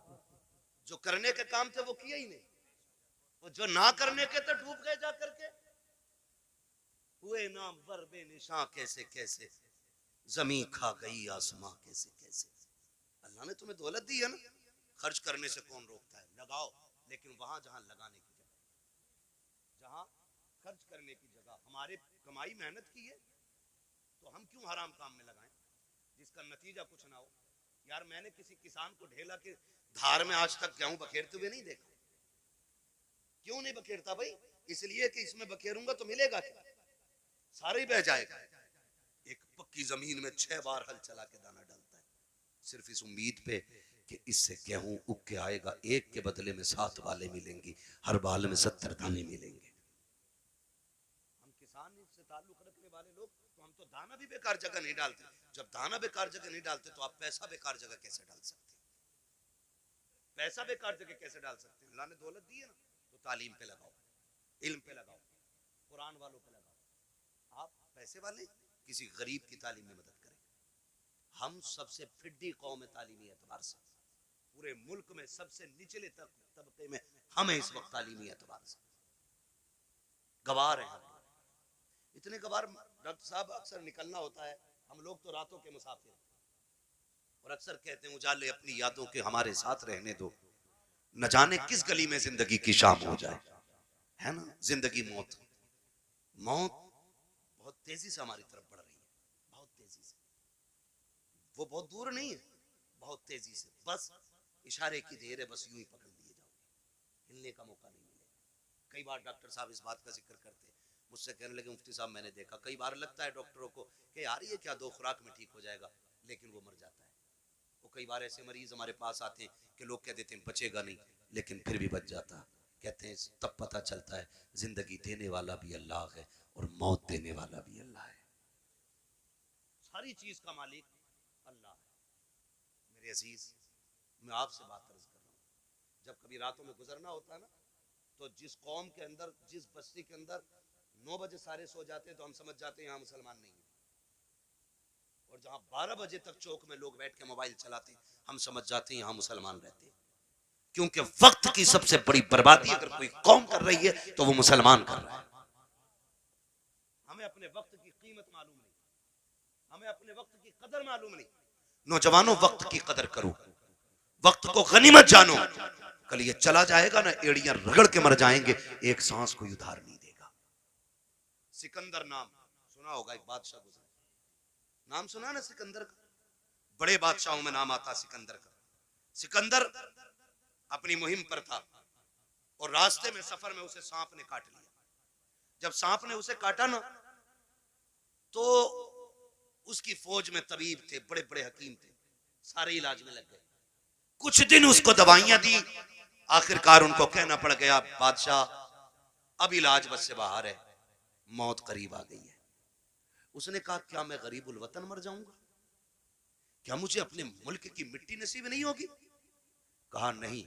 जो करने के काम थे वो किए ही नहीं, और जो ना करने के थे डूब गए जा करके। हुए नाम बर बेनिशां कैसे कैसे, जमीन खा गई आसमां कैसे कैसे। अल्लाह ने तुम्हें दौलत दी है ना, खर्च करने से कौन रोकता है, लगाओ, लेकिन वहां जहां लगाने की जगह, जहां खर्च करने की जगह हमारे कमाई मेहनत की है, तो हम क्यों हराम काम में लगाएं जिसका नतीजा कुछ ना हो। यार मैंने किसी किसान को ढेला के धार में आज तक गेहूं बखेरते हुए नहीं देखा। क्यों नहीं बखेरता भाई? इसलिए कि इसमें बखेरूंगा तो मिलेगा क्या, सारे ही बह जाएगा। एक पक्की जमीन में 6 बार हल चला के दाना डालता है, सिर्फ इस उम्मीद पे कि इससे गेहूं उग के आएगा, एक के बदले में 7 बालें मिलेंगी, हर बाल में 70 दाने मिलेंगे। हम किसान से ताल्लुक रखने वाले लोग, तो हम तो दाना भी बेकार जगह नहीं डालते। जब दाना बेकार जगह नहीं डालते तो आप पैसा बेकार जगह कैसे डाल सकते हैं? पैसा बेकार जगह कैसे डाल सकते हैं? अल्लाह ने दौलत दी है ना, तो तालीम पे लगाओ, इल्म पे लगाओ, कुरान वालों पे लगाओ। आप पैसे वाले किसी गरीब की तालीम में मदद करें। हम सबसे फिड्डी कौम है तालीमी एतबार से, पूरे मुल्क में सबसे निचले तबके में हम इस वक्त तालीमी एतबार से गवार हैं। इतने गवार डॉक्टर साहब, अक्सर निकलना होता है, हम लोग तो रातों के मुसाफिर हैं, और अक्सर कहते हैं उजाले अपनी यादों के हमारे साथ रहने दो, न जाने किस गली में जिंदगी की शाम हो जाए, है ना। जिंदगी मौत, मौत बहुत तेजी से हमारी तरफ बढ़ रही है, बहुत तेजी से। वो बहुत दूर नहीं है, बहुत तेजी से, बस इशारे की देर है, बस यूं ही पकड़ लिए जाओगे, हिलने का मौका नहीं मिलेगा। कई बार डॉक्टर साहब इस बात का जिक्र करते हैं, मुझसे कहने लगे मुफ्ती साहब मैंने देखा, कई बार लगता है डॉक्टरों को कि यार ये क्या 2 खुराक में ठीक हो जाएगा, लेकिन वो मर जाता है। वो कई बार ऐसे मरीज हमारे पास आते हैं कि लोग कह देते हैं बचेगा नहीं, लेकिन फिर भी बच जाता। कहते हैं तब पता चलता है जिंदगी देने वाला भी अल्लाह है और मौत देने वाला भी अल्लाह है। सारी चीज का मालिक अल्लाह है। मेरे अजीज, मैं आपसे बात अर्ज कर रहा हूँ, जब कभी रातों में गुजरना होता है ना, तो जिस कौम के अंदर, जिस बस्ती के अंदर 9 बजे सारे सो जाते हैं, तो हम समझ जाते हैं यहाँ मुसलमान नहीं है, और जहां 12 बजे तक चौक में लोग बैठ के मोबाइल चलाते हैं, हम समझ जाते हैं यहाँ मुसलमान रहते हैं। क्योंकि वक्त की सबसे बड़ी बर्बादी अगर कोई कौम कर रही है तो वो मुसलमान कर रहा है। हमें अपने वक्त की कीमत मालूम नहीं, हमें अपने वक्त की कदर मालूम नहीं। नौजवानों, वक्त की कदर करो, वक्त को गनीमत जानो। कल ये चला जाएगा ना, एड़ियां रगड़ के मर जाएंगे, एक सांस कोई उधार नहीं देगा। सिकंदर नाम सुना होगा, एक बादशाह गुजरा, नाम सुना ना सिकंदर का, बड़े बादशाहों में नाम आता सिकंदर का। सिकंदर अपनी मुहिम पर था और रास्ते में, सफर में उसे सांप ने काट लिया। जब सांप ने उसे काटा ना, तो उसकी फौज में तबीब थे, बड़े बड़े हकीम थे, सारे इलाज में लग गए। कुछ दिन उसको दवाइयां दी, आखिरकार उनको कहना पड़ गया बादशाह अब इलाज बस से बाहर है, मौत करीब आ गई है। उसने कहा क्या मैं गरीबुल वतन मर जाऊंगा? क्या मुझे अपने मुल्क की मिट्टी नसीब नहीं होगी? कहा नहीं,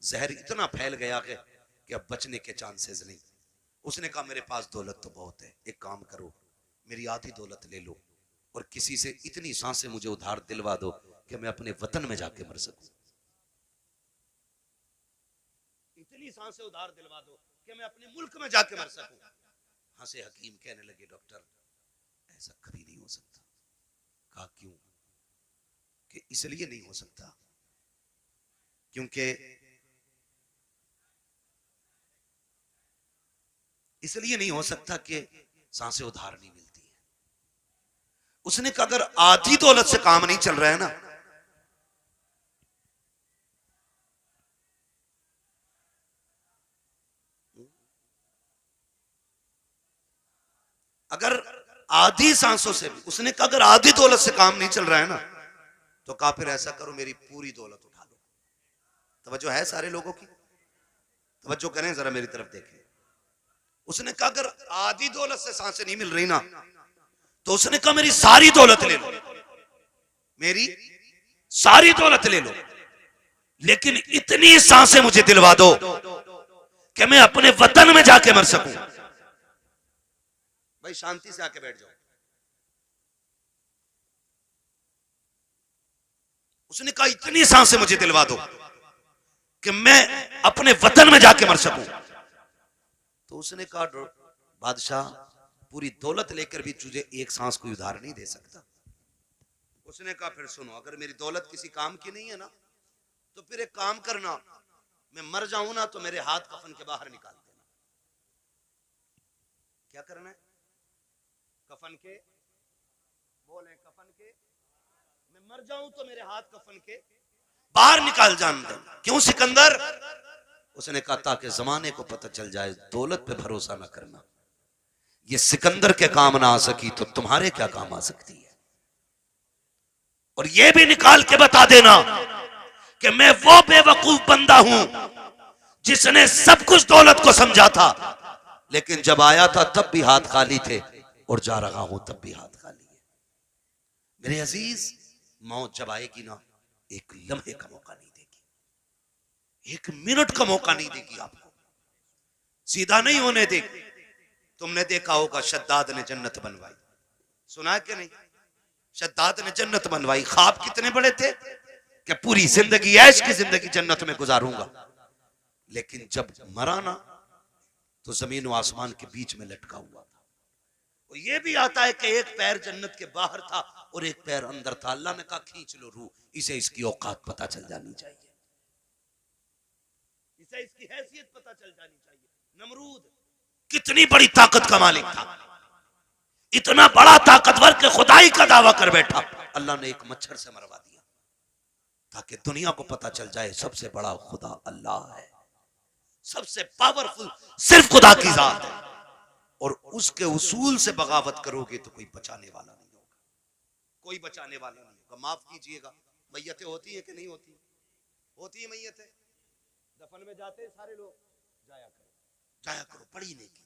जहर इतना फैल गया है कि अब बचने के चांसेस नहीं। उसने कहा मेरे पास दौलत तो बहुत है, एक काम करो मेरी आधी दौलत ले लो और किसी से इतनी सांसें मुझे उधार दिलवा दो कि मैं अपने वतन में जाके मर सकूं। इतनी सांसें उधार दिलवा दो कि मैं अपने मुल्क में जाके मर सकूं। हंसे हकीम, कहने लगे डॉक्टर ऐसा कभी नहीं हो सकता। कहा क्यों? कि इसलिए नहीं हो सकता क्योंकि इसलिए नहीं हो सकता कि सांसें उधार नहीं मिलती है। उसने कहा अगर आधी दौलत से काम नहीं चल रहा है ना, अगर आधी सांसों से भी, उसने कहा अगर आधी दौलत से काम नहीं चल रहा है ना, तो कहा फिर ऐसा करो मेरी पूरी दौलत उठा लो। तवज्जो है सारे लोगों की? तवज्जो करें जरा, मेरी तरफ देखें। उसने कहा अगर आधी दौलत से सांसें नहीं मिल रही ना, तो उसने कहा मेरी सारी दौलत ले लो, मेरी सारी दौलत ले लो, लेकिन इतनी सांसें मुझे दिलवा दो कि मैं अपने वतन में जाके मर सकूं। भाई शांति से आके बैठ जाओ। उसने कहा इतनी सांसें मुझे दिलवा दो कि मैं अपने वतन में जाके मर सकूं। तो उसने कहा बादशाह पूरी दौलत लेकर भी तुझे एक सांस कोई उधार नहीं दे सकता। उसने कहा फिर सुनो, अगर मेरी दौलत किसी काम की नहीं है ना, तो फिर एक काम करना, मैं मर जाऊं ना तो मेरे हाथ कफन के बाहर निकाल देना। क्या करना है? कफन के, बोले कफन के, मैं मर जाऊं तो मेरे हाथ कफन के बाहर निकाल जान दे। क्यों सिकंदर? उसने कहा ताकि जमाने को पता चल जाए दौलत पे भरोसा ना करना। ये सिकंदर के काम ना आ सकी तो तुम्हारे क्या काम आ सकती है। और ये भी निकाल के बता देना कि मैं वो बेवकूफ बंदा हूं जिसने सब कुछ दौलत को समझा था, लेकिन जब आया था तब भी हाथ खाली थे और जा रहा हूं तब भी हाथ खाली है। मेरे अजीज, मौत जब आएगी ना, एक लम्हे का मौका नहीं देगी, एक मिनट का मौका नहीं देगी आपको, सीधा नहीं होने देगी। तुमने देखा होगा शद्दाद ने जन्नत बनवाई, सुना है कि नहीं? शद्दाद ने जन्नत बनवाई। ख्वाब कितने बड़े थे कि पूरी जिंदगी ऐश की जिंदगी जन्नत में गुजारूंगा, लेकिन जब मरा ना तो जमीन और आसमान के बीच में लटका हुआ था। और ये भी आता है कि एक पैर जन्नत के बाहर था और एक पैर अंदर था। अल्लाह ने कहा खींच लो रूह, इसे इसकी औकात पता चल जानी चाहिए, इसे इसकी हैसियत पता चल जानी चाहिए। नमरूद कितनी बड़ी ताकत का मालिक था, इतना बड़ा ताकतवर के खुदाई का दावा कर बैठा। अल्लाह ने एक मच्छर से मरवा दिया ताकि दुनिया को पता चल जाए सबसे बड़ा खुदा अल्लाह है, सबसे पावरफुल सिर्फ खुदा की जात है। और उसके उसूल से बगावत करोगे तो कोई बचाने वाला नहीं होगा, कोई बचाने वाला नहीं होगा। माफ कीजिएगा, मैयतें होती है कि नहीं होती? होती है मैयतें। दफन में जाते हैं सारे लोग, जाया करो, जाया करो, पढ़ी नहीं की,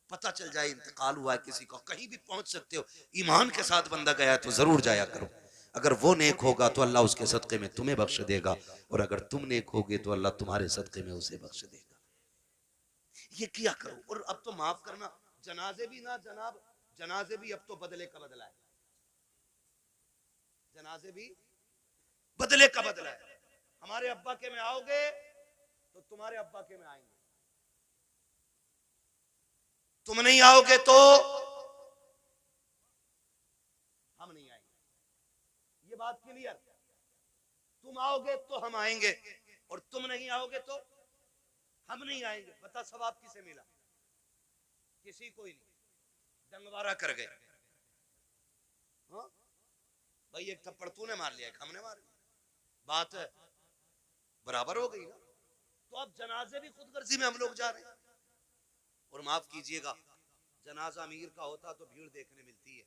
पता चल जाए इंतकाल हुआ है किसी को, कहीं भी पहुंच सकते हो। ईमान के साथ बंदा गया तो जरूर जाया करो। अगर वो नेक होगा तो अल्लाह उसके सदक़े में तुम्हें बख्श देगा, और अगर तुम नेक होगे तो अल्लाह तुम्हारे सदक़े में उसे बख्श देगा। ये किया करो। और अब तो माफ करना, जनाजे भी ना जनाब, जनाजे भी अब तो बदले का बदला है, जनाजे भी बदले का बदला है। हमारे अब्बा के में आओगे तो तुम्हारे अब्बा के में आएंगे, तुम नहीं आओगे तो हम नहीं आएंगे। ये बात क्लियर? तुम आओगे तो हम आएंगे और तुम नहीं आओगे तो हम नहीं आएंगे। बता सवाब किसे मिला? किसी को ही नहीं, डंगवारा कर गए। हाँ? भाई एक थप्पड़ तूने मार लिया, एक हमने मार लिया, बात बराबर हो गई ना। तो अब जनाजे भी खुदगर्जी में हम लोग जा रहे हैं। और माफ कीजिएगा, जनाजा अमीर का होता तो भीड़ देखने मिलती है,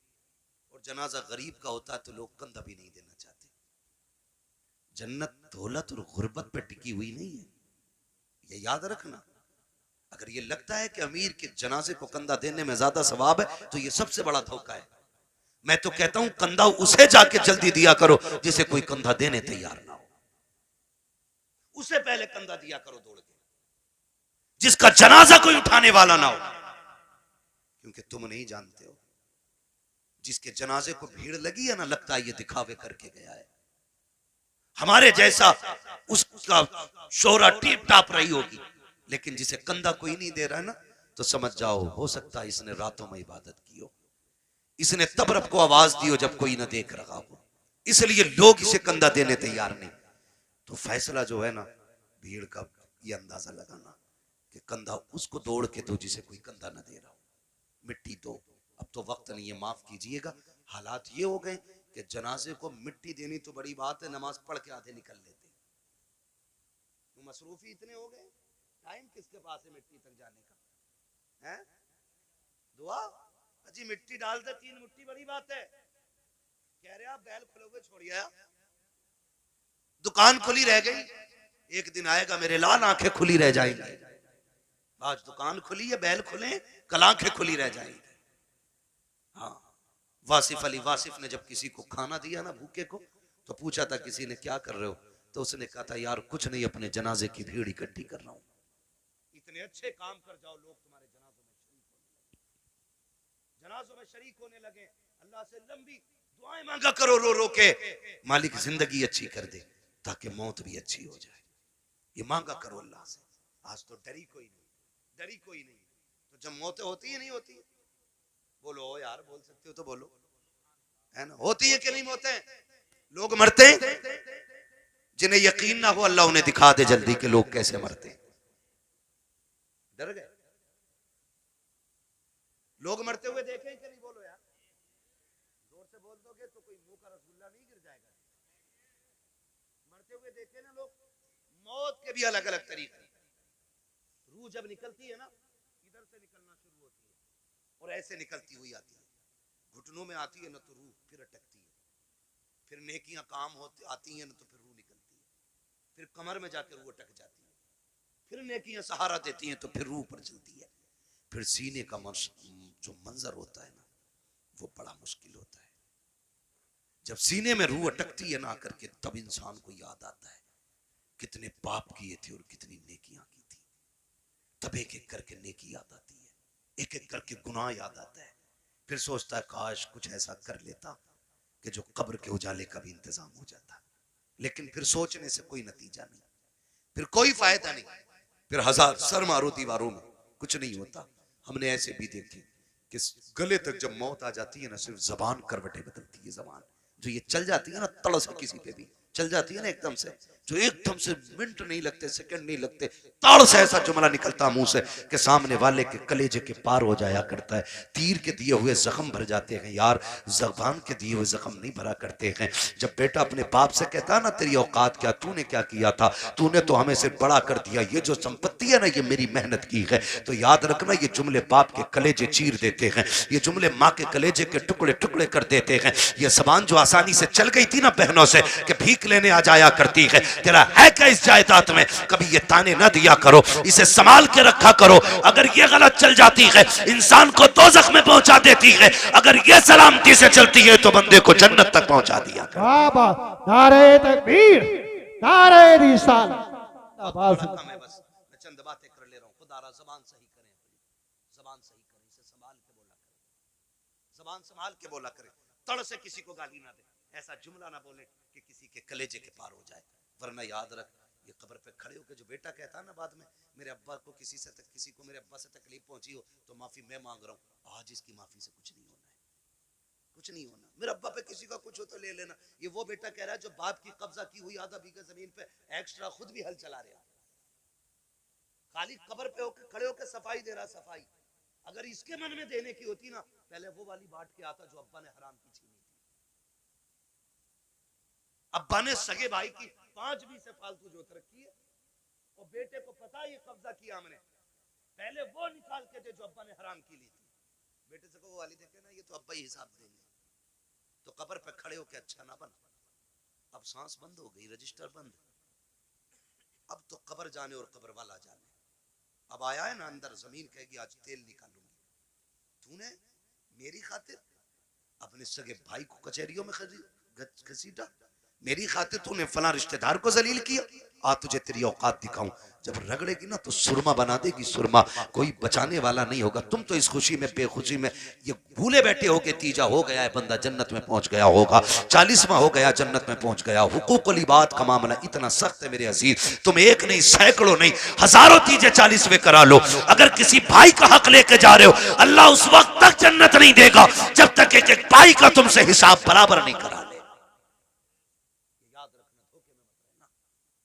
और जनाजा गरीब का होता है तो लोग कंधा भी नहीं देना चाहते। जन्नत दौलत और गुर्बत पे टिकी हुई नहीं है, ये याद रखना। अगर ये लगता है कि अमीर के जनाजे को कंधा देने में ज्यादा सवाब है तो ये सबसे बड़ा धोखा है। मैं तो कहता हूं कंधा उसे जाके जल्दी दिया करो जिसे कोई कंधा देने तैयार ना हो, उसे पहले कंधा दिया करो दौड़ के, जिसका जनाजा कोई उठाने वाला ना हो। क्योंकि तुम नहीं जानते हो, जिसके जनाजे को भीड़ लगी है ना, लगता है ये दिखावे करके गया है, हमारे जैसा उसका शोहरा टीप टाप रही होगी, लेकिन जिसे कंधा कोई नहीं दे रहा है ना, तो समझ जाओ हो सकता है इसने रातों में इबादत की हो, इसने तब रब को आवाज दी हो जब कोई ना देख रहा हो, इसलिए लोग इसे कंधा देने तैयार नहीं। तो फैसला जो है ना भीड़ का, ये अंदाजा लगाना कि कंधा उसको दौड़ के दो जिसे कोई कंधा ना दे रहा हो, मिट्टी दो। अब तो वक्त नहीं है, माफ कीजिएगा, हालात ये हो गए कि जनाजे को मिट्टी देनी तो बड़ी बात है, नमाज पढ़ के आधे निकल लेते, तो मसरूफी इतने हो गए, टाइम किसके पास है मिट्टी तक जाने का? है दुआ अजी मिट्टी डाल दे 3 मुट्ठी, बड़ी बात है। कह रहे आप बैल खुलोगे छोड़िए, दुकान खुली रह गई, एक दिन आएगा मेरे लाल आंखें खुली रह जाएंगी। आज दुकान खुली है, बैल खुले, कल आंखें खुली रह जाएंगी। हाँ, वासिफ अली वासिफ ने जब किसी को खाना दिया ना भूखे को, तो पूछा था किसी ने क्या कर रहे हो, तो उसने कहा था यार कुछ नहीं, अपने जनाजे की भीड़ इकट्ठी कर रहा हूं। इतने अच्छे काम कर जाओ, लोग तुम्हारे जनाजों में शरीक होने लगे। अल्लाह से लंबी दुआएं मांगा करो रो रो के, मालिक जिंदगी अच्छी कर दे ताकि मौत भी अच्छी हो जाए। ये मांगा करो अल्लाह से। आज तो डरी कोई नहीं, डरी कोई नहीं, तो जब मौतें होती है नहीं होती, बोलो यार, बोल सकते हो तो बोलो, है ना? होती है कि नहीं होते हैं? लोग मरते हैं, जिन्हें यकीन ना हो अल्लाह उन्हें दिखा दे जल्दी कि लोग कैसे मरते हैं। डर गए? लोग मरते हुए देखे कि नहीं? बोलो यार, जोर से बोल दोगे तो कोई मुंह का रसगुल्ला नहीं गिर जाएगा। मरते हुए देखे ना लोग। मौत के भी अलग अलग तरीके। रूह जब निकलती है ना, इधर से निकलना शुरू होती है और ऐसे निकलती हुई आती है, घुटनों में आती है ना तो रूह फिर अटकती है, फिर नेकियां काम होती आती हैं ना तो फिर रूह निकलती है, फिर कमर में जाकर रूह अटक जाती है, फिर नेकियां सहारा देती हैं तो फिर रूह पर चलती है। फिर सीने का जो मंजर होता है ना, वो बड़ा मुश्किल होता है। जब सीने में रूह अटकती है ना करके, तब इंसान को याद आता है कितने पाप किए थे और कितनी नेकियां की थी। तब एक एक करके नेकी याद आती है, एक एक करके गुनाह याद आता है। फिर सोचता है काश कुछ ऐसा कर लेता कि जो कब्र के उजाले का भी इंतजाम हो जाता। लेकिन फिर सोचने से कोई नतीजा नहीं, फिर कोई फायदा नहीं, फिर हजार सर मारो दीवारों में, कुछ नहीं होता। हमने ऐसे भी देखे कि गले तक जब मौत आ जाती है ना, सिर्फ जबान करवटें बदलती है। जबान जो ये चल जाती है ना, तड़ से किसी पे भी चल जाती है ना एकदम से, जो एकदम से मिनट नहीं लगते, सेकंड नहीं लगते, ताड़ से ऐसा जुमला निकलता मुंह से कि सामने वाले के कलेजे के पार हो जाया करता है। तीर के दिए हुए जख्म भर जाते हैं यार, जबान के दिए हुए जख्म नहीं भरा करते हैं। जब बेटा अपने बाप से कहता है ना, तेरी औकात क्या, तूने क्या किया था, तूने तो हमें सिर्फ बड़ा कर दिया, ये जो संपत्ति है ना ये मेरी मेहनत की है। तो याद रखना, ये जुमले बाप के कलेजे चीर देते हैं, ये जुमले माँ के कलेजे के टुकड़े टुकड़े कर देते हैं। ये जबान जो आसानी से चल गई थी ना बहनों से कि भीख लेने आ जाया करती है, तेरा है क्या इस जायदाद में, कभी ये ताने ना दिया करो, इसे संभाल के रखा करो। अगर ये गलत चल जाती है इंसान को दोज़ख में पहुंचा देती है, अगर ये सलामती से चलती है तो बंदे को जन्नत तक पहुंचा दिया करो।
वाह वाह, नारे तकबीर, नारे रिसालत, जिंदाबाद।
मैं बस मैं चंद बातें कर ले रहा हूँ। खुदारा जबान सही करें, जबान सही करें, इसे संभाल के बोला करें, जबान संभाल के बोला करें, तड़ से किसी को गाली ना दे, ऐसा जुमला ना बोले कि किसी के कलेजे के पार हो जाए। वरना याद रख, ये कब्र पे खड़े होकर जो बेटा कहता है ना बाद में, मेरे अब्बा को किसी को मेरे अब्बा से तकलीफ पहुंची हो तो माफी मैं मांग रहा हूँ, आज इसकी माफी से कुछ नहीं होना है, कुछ नहीं होना। मेरे अब्बा पे किसी का कुछ हो तो ले लेना। ये वो बेटा कह रहा है जो बाप की कब्जा की हुई आधा बीघा जमीन पे एक्स्ट्रा खुद भी हल चला रहा, खाली कब्र पे होकर खड़े होकर सफाई दे रहा। सफाई अगर इसके मन में देने की होती ना, पहले वो वाली बांट के आता जो अब्बा ने हराम की छीनी थी। अब्बा ने सगे भाई की 5 बीसे फालतू जोत रखी है और बेटे को पता ये कब्जा किया हमने, पहले वो निकाल के दे जो अब्बा ने हराम की ली थी। बेटे से को वाली देखे ना, ये तो अब्बा ही हिसाब देंगे। तो कब्र पे खड़े होके अच्छा ना बना। अब सांस बंद हो गई, रजिस्टर बंद, अब तो कब्र जाने और कब्र वाला जाने। अब आया है ना अंदर, जमीन कहेगी आज तेल निकालूंगी। तूने मेरी खातिर अपने सगे भाई को कचहरियों में घसीटा, मेरी खातिर तूने फला रिश्तेदार को जलील किया, आ तुझे तेरी औकात दिखाऊं। जब रगड़ेगी ना तो सुरमा बना देगी, सुरमा, कोई बचाने वाला नहीं होगा। तुम तो इस खुशी में बेखुशी में ये भूले बैठे हो के तीजा हो गया है बंदा जन्नत में पहुंच गया होगा, 40वां हो गया जन्नत में पहुंच गया। हुकूकुल इबाद का मामला इतना सख्त है मेरे अजीज, तुम एक नहीं सैकड़ों नहीं हजारों तीजे 40वें करा लो, अगर किसी भाई का हक लेके जा रहे हो अल्लाह उस वक्त तक जन्नत नहीं देगा जब तक एक एक भाई का तुमसे हिसाब बराबर नहीं करा।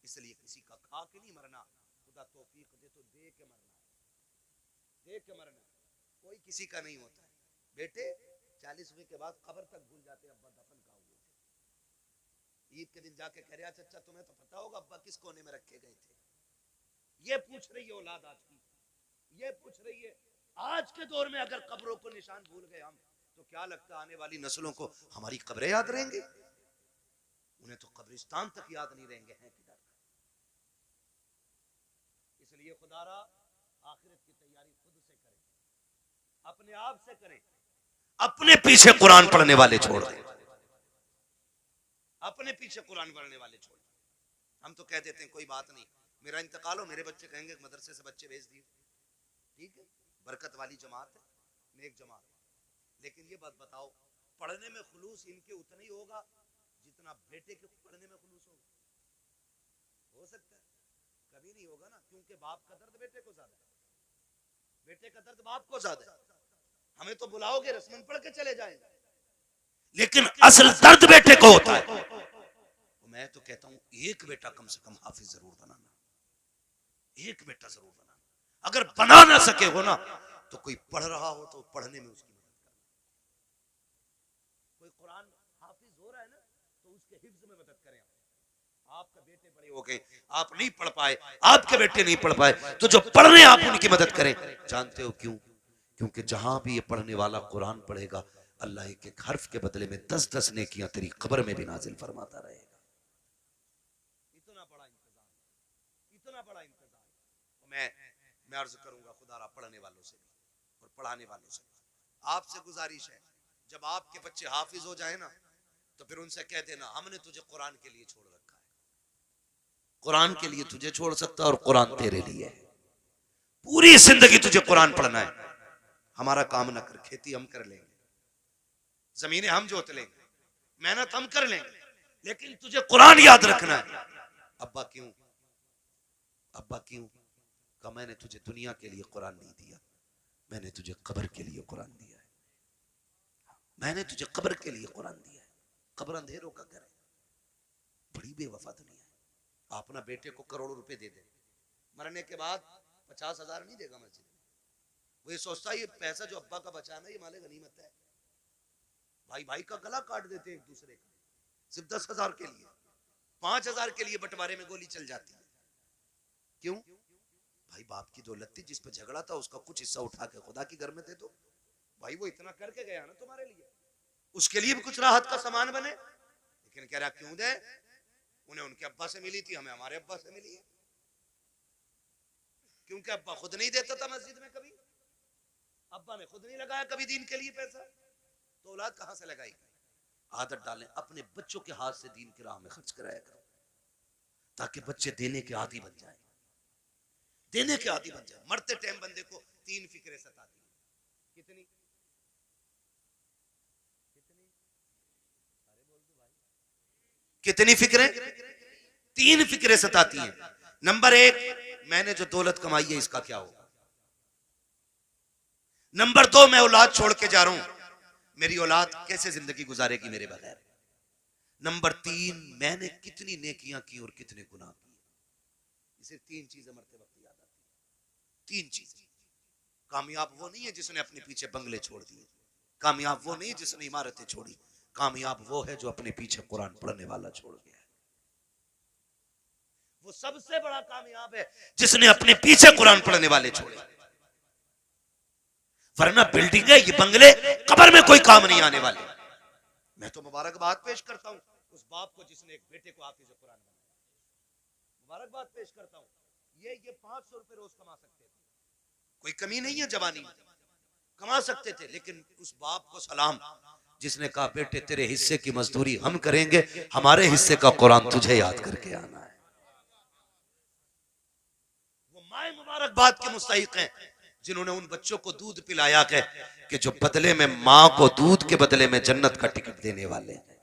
इसलिए किसी का खा के नहीं मरना, खुदा तौफीक दे तो दे के मरना, दे के मरना। कोई किसी का नहीं होता है। बेटे 40वें के बाद खबर तक भूल जाते अब्बा दफन कहाँ हुए थे। ईद के दिन जाके कह रहा चाचा तुम्हें तो पता होगा अब्बा किस कोने में रखे गए थे। ये पूछ रही है औलाद आज की, ये पूछ रही है। आज के दौर में अगर कब्रों को निशान भूल गए हम, तो क्या लगता आने वाली नस्लों को हमारी कब्रें याद रहेंगी? उन्हें तो कब्रिस्तान तक याद नहीं रहेंगे हैं किधर। इसलिए खुदारा आखिरत की तैयारी खुद से करें, अपने आप से करें, अपने पीछे कुरान पढ़ने वाले छोड़ दें, अपने पीछे कुरान पढ़ने वाले छोड़ दें। हम तो कह देते हैं कोई बात नहीं, मेरा इंतकाल हो मेरे बच्चे कहेंगे मदरसे से बच्चे भेज दिए, ठीक है, बरकत वाली जमात है, नेक जमात। लेकिन ये बात बताओ, पढ़ने में खुलूस इनके उतना ही होगा जितना बेटे के पढ़ने में खुलूस होगा? हो सकता है? कभी नहीं होगा ना, क्योंकि बाप का दर्द बेटे को ज्यादा है, बेटे का दर्द बाप को ज्यादा है। हमें तो बुलाओगे रस्मन पढ़ के चले जाएंगे, लेकिन असल दर्द बेटे को होता है। तो मैं तो कहता हूं एक बेटा कम से कम हाफिज जरूर बनाना, एक बेटा जरूर बनाना। अगर बना ना सके हो ना तो कोई पढ़ रहा हो तो पढ़ने में उसकी मदद करना। कोई कुरान हाफिज हो रहा है ना तो उसके हिफ्ज में मदद करें। आपका बेटे बड़े हो गए, आप नहीं पढ़ पाए, आपके बेटे नहीं पढ़ पाए, तो जो पढ़ने आप उनकी मदद करें। जानते हो क्यों? क्योंकि जहां भी ये पढ़ने वाला कुरान पढ़ेगा अल्लाह एक एक हर्फ के बदले में 10-10 नेकियां तेरी कब्र में भी नाजिल फरमाता रहेगा। इतना बड़ा इंतजाम, इतना बड़ा इंतजाम। मैं अर्ज करूंगा खुदारा पढ़ने वालों से और पढ़ाने वालों से आपसे गुजारिश है, जब आपके बच्चे हाफिज हो जाए ना तो फिर उनसे कह देना हमने तुझे कुरान के लिए छोड़ रखा है, कुरान के लिए तुझे छोड़ सकता और कुरान तेरे लिए है। पूरी जिंदगी तुझे कुरान पढ़ना है। हमारा काम ना कर, खेती हम कर लेंगे, जमीनें हम जोत लेंगे, मेहनत हम कर लेंगे, लेकिन तुझे कुरान याद रखना है। अब्बा क्यों? अब्बा क्यों? कहा मैंने तुझे दुनिया के लिए कुरान नहीं दिया, मैंने तुझे कब्र के लिए कुरान दिया है। मैंने तुझे कब्र के लिए कुरान दिया है। कब्र अंधेरों का घर है, बड़ी बेवफा दुनिया है। आप ना बेटे को करोड़ों रुपए दे दे, मरने के बाद 50,000 नहीं देगा मस्जिद में। वो ये सोचता है ये पैसा जो अब्बा का बचाना ये माले गनीमत है। भाई भाई का गला काट देते हैं एक दूसरे का, सिर्फ 10,000 के लिए, 5,000 के लिए बंटवारे में गोली चल जाती है। क्यों? भाई बाप की दौलत थी, जिस पर झगड़ा था उसका कुछ हिस्सा उठा के खुदा की घर में दे दो। भाई वो इतना करके गया ना तुम्हारे लिए, उसके लिए भी कुछ राहत का सामान बने। लेकिन कह रहा क्यों दे? उन्हें उनके अब्बा से मिली थी, हमें हमारे अब्बा से मिली है। क्योंकि अब्बा खुद नहीं देता था मस्जिद में कभी, अब्बा ने खुद नहीं लगाया कभी दीन के लिए पैसा, तो औलाद कहां से लगाएगी? आदत डालें, अपने बच्चों के हाथ से दीन की राह में खर्च कराया करो, ताकि बच्चे देने के आदी बन जाए, देने के आदी बन जाए। मरते टाइम बंदे को 3 फिक्रें सताती हैं। कितनी? कितनी फिक्रें? 3 फिक्रें सताती हैं। नंबर 1, मैंने जो दौलत कमाई है इसका क्या होगा। नंबर 2, मैं औलाद छोड़ के जा रहा हूं, मेरी औलाद कैसे जिंदगी गुजारेगी मेरे बगैर। नंबर 3, मैंने कितनी नेकियां की और कितने गुनाह किए। इसे 3 चीजें मरते वक्त याद आती हैं। 3 चीजें। कामयाब वो नहीं है जिसने अपने पीछे बंगले छोड़ दिए, कामयाब वो नहीं जिसने इमारतें छोड़ी, कामयाब वो है जो अपने पीछे कुरान पढ़ने वाला छोड़ गया है। वो सबसे बड़ा कामयाब है जिसने अपने पीछे कुरान पढ़ने वाले छोड़े। वरना बिल्डिंग है, ये बंगले कब्र में कोई काम नहीं आने वाले। मैं तो मुबारकबाद पेश करता हूं उस बाप को जिसने एक बेटे को हाफिज कुरान बनाया। मुबारकबाद पेश करता हूं। ये 500 रुपए रोज कमा सकते थे, कोई कमी नहीं है, जवानी में कमा सकते थे, लेकिन उस बाप को सलाम जिसने कहा बेटे तेरे हिस्से की मजदूरी हम करेंगे, हमारे हिस्से का कुरान तुझे याद करके आना है। वो माए मुबारकबाद के मुस्तहिक हैं जिन्होंने उन बच्चों को दूध पिलाया है कि जो बदले में मां को दूध के बदले में जन्नत का टिकट देने वाले हैं।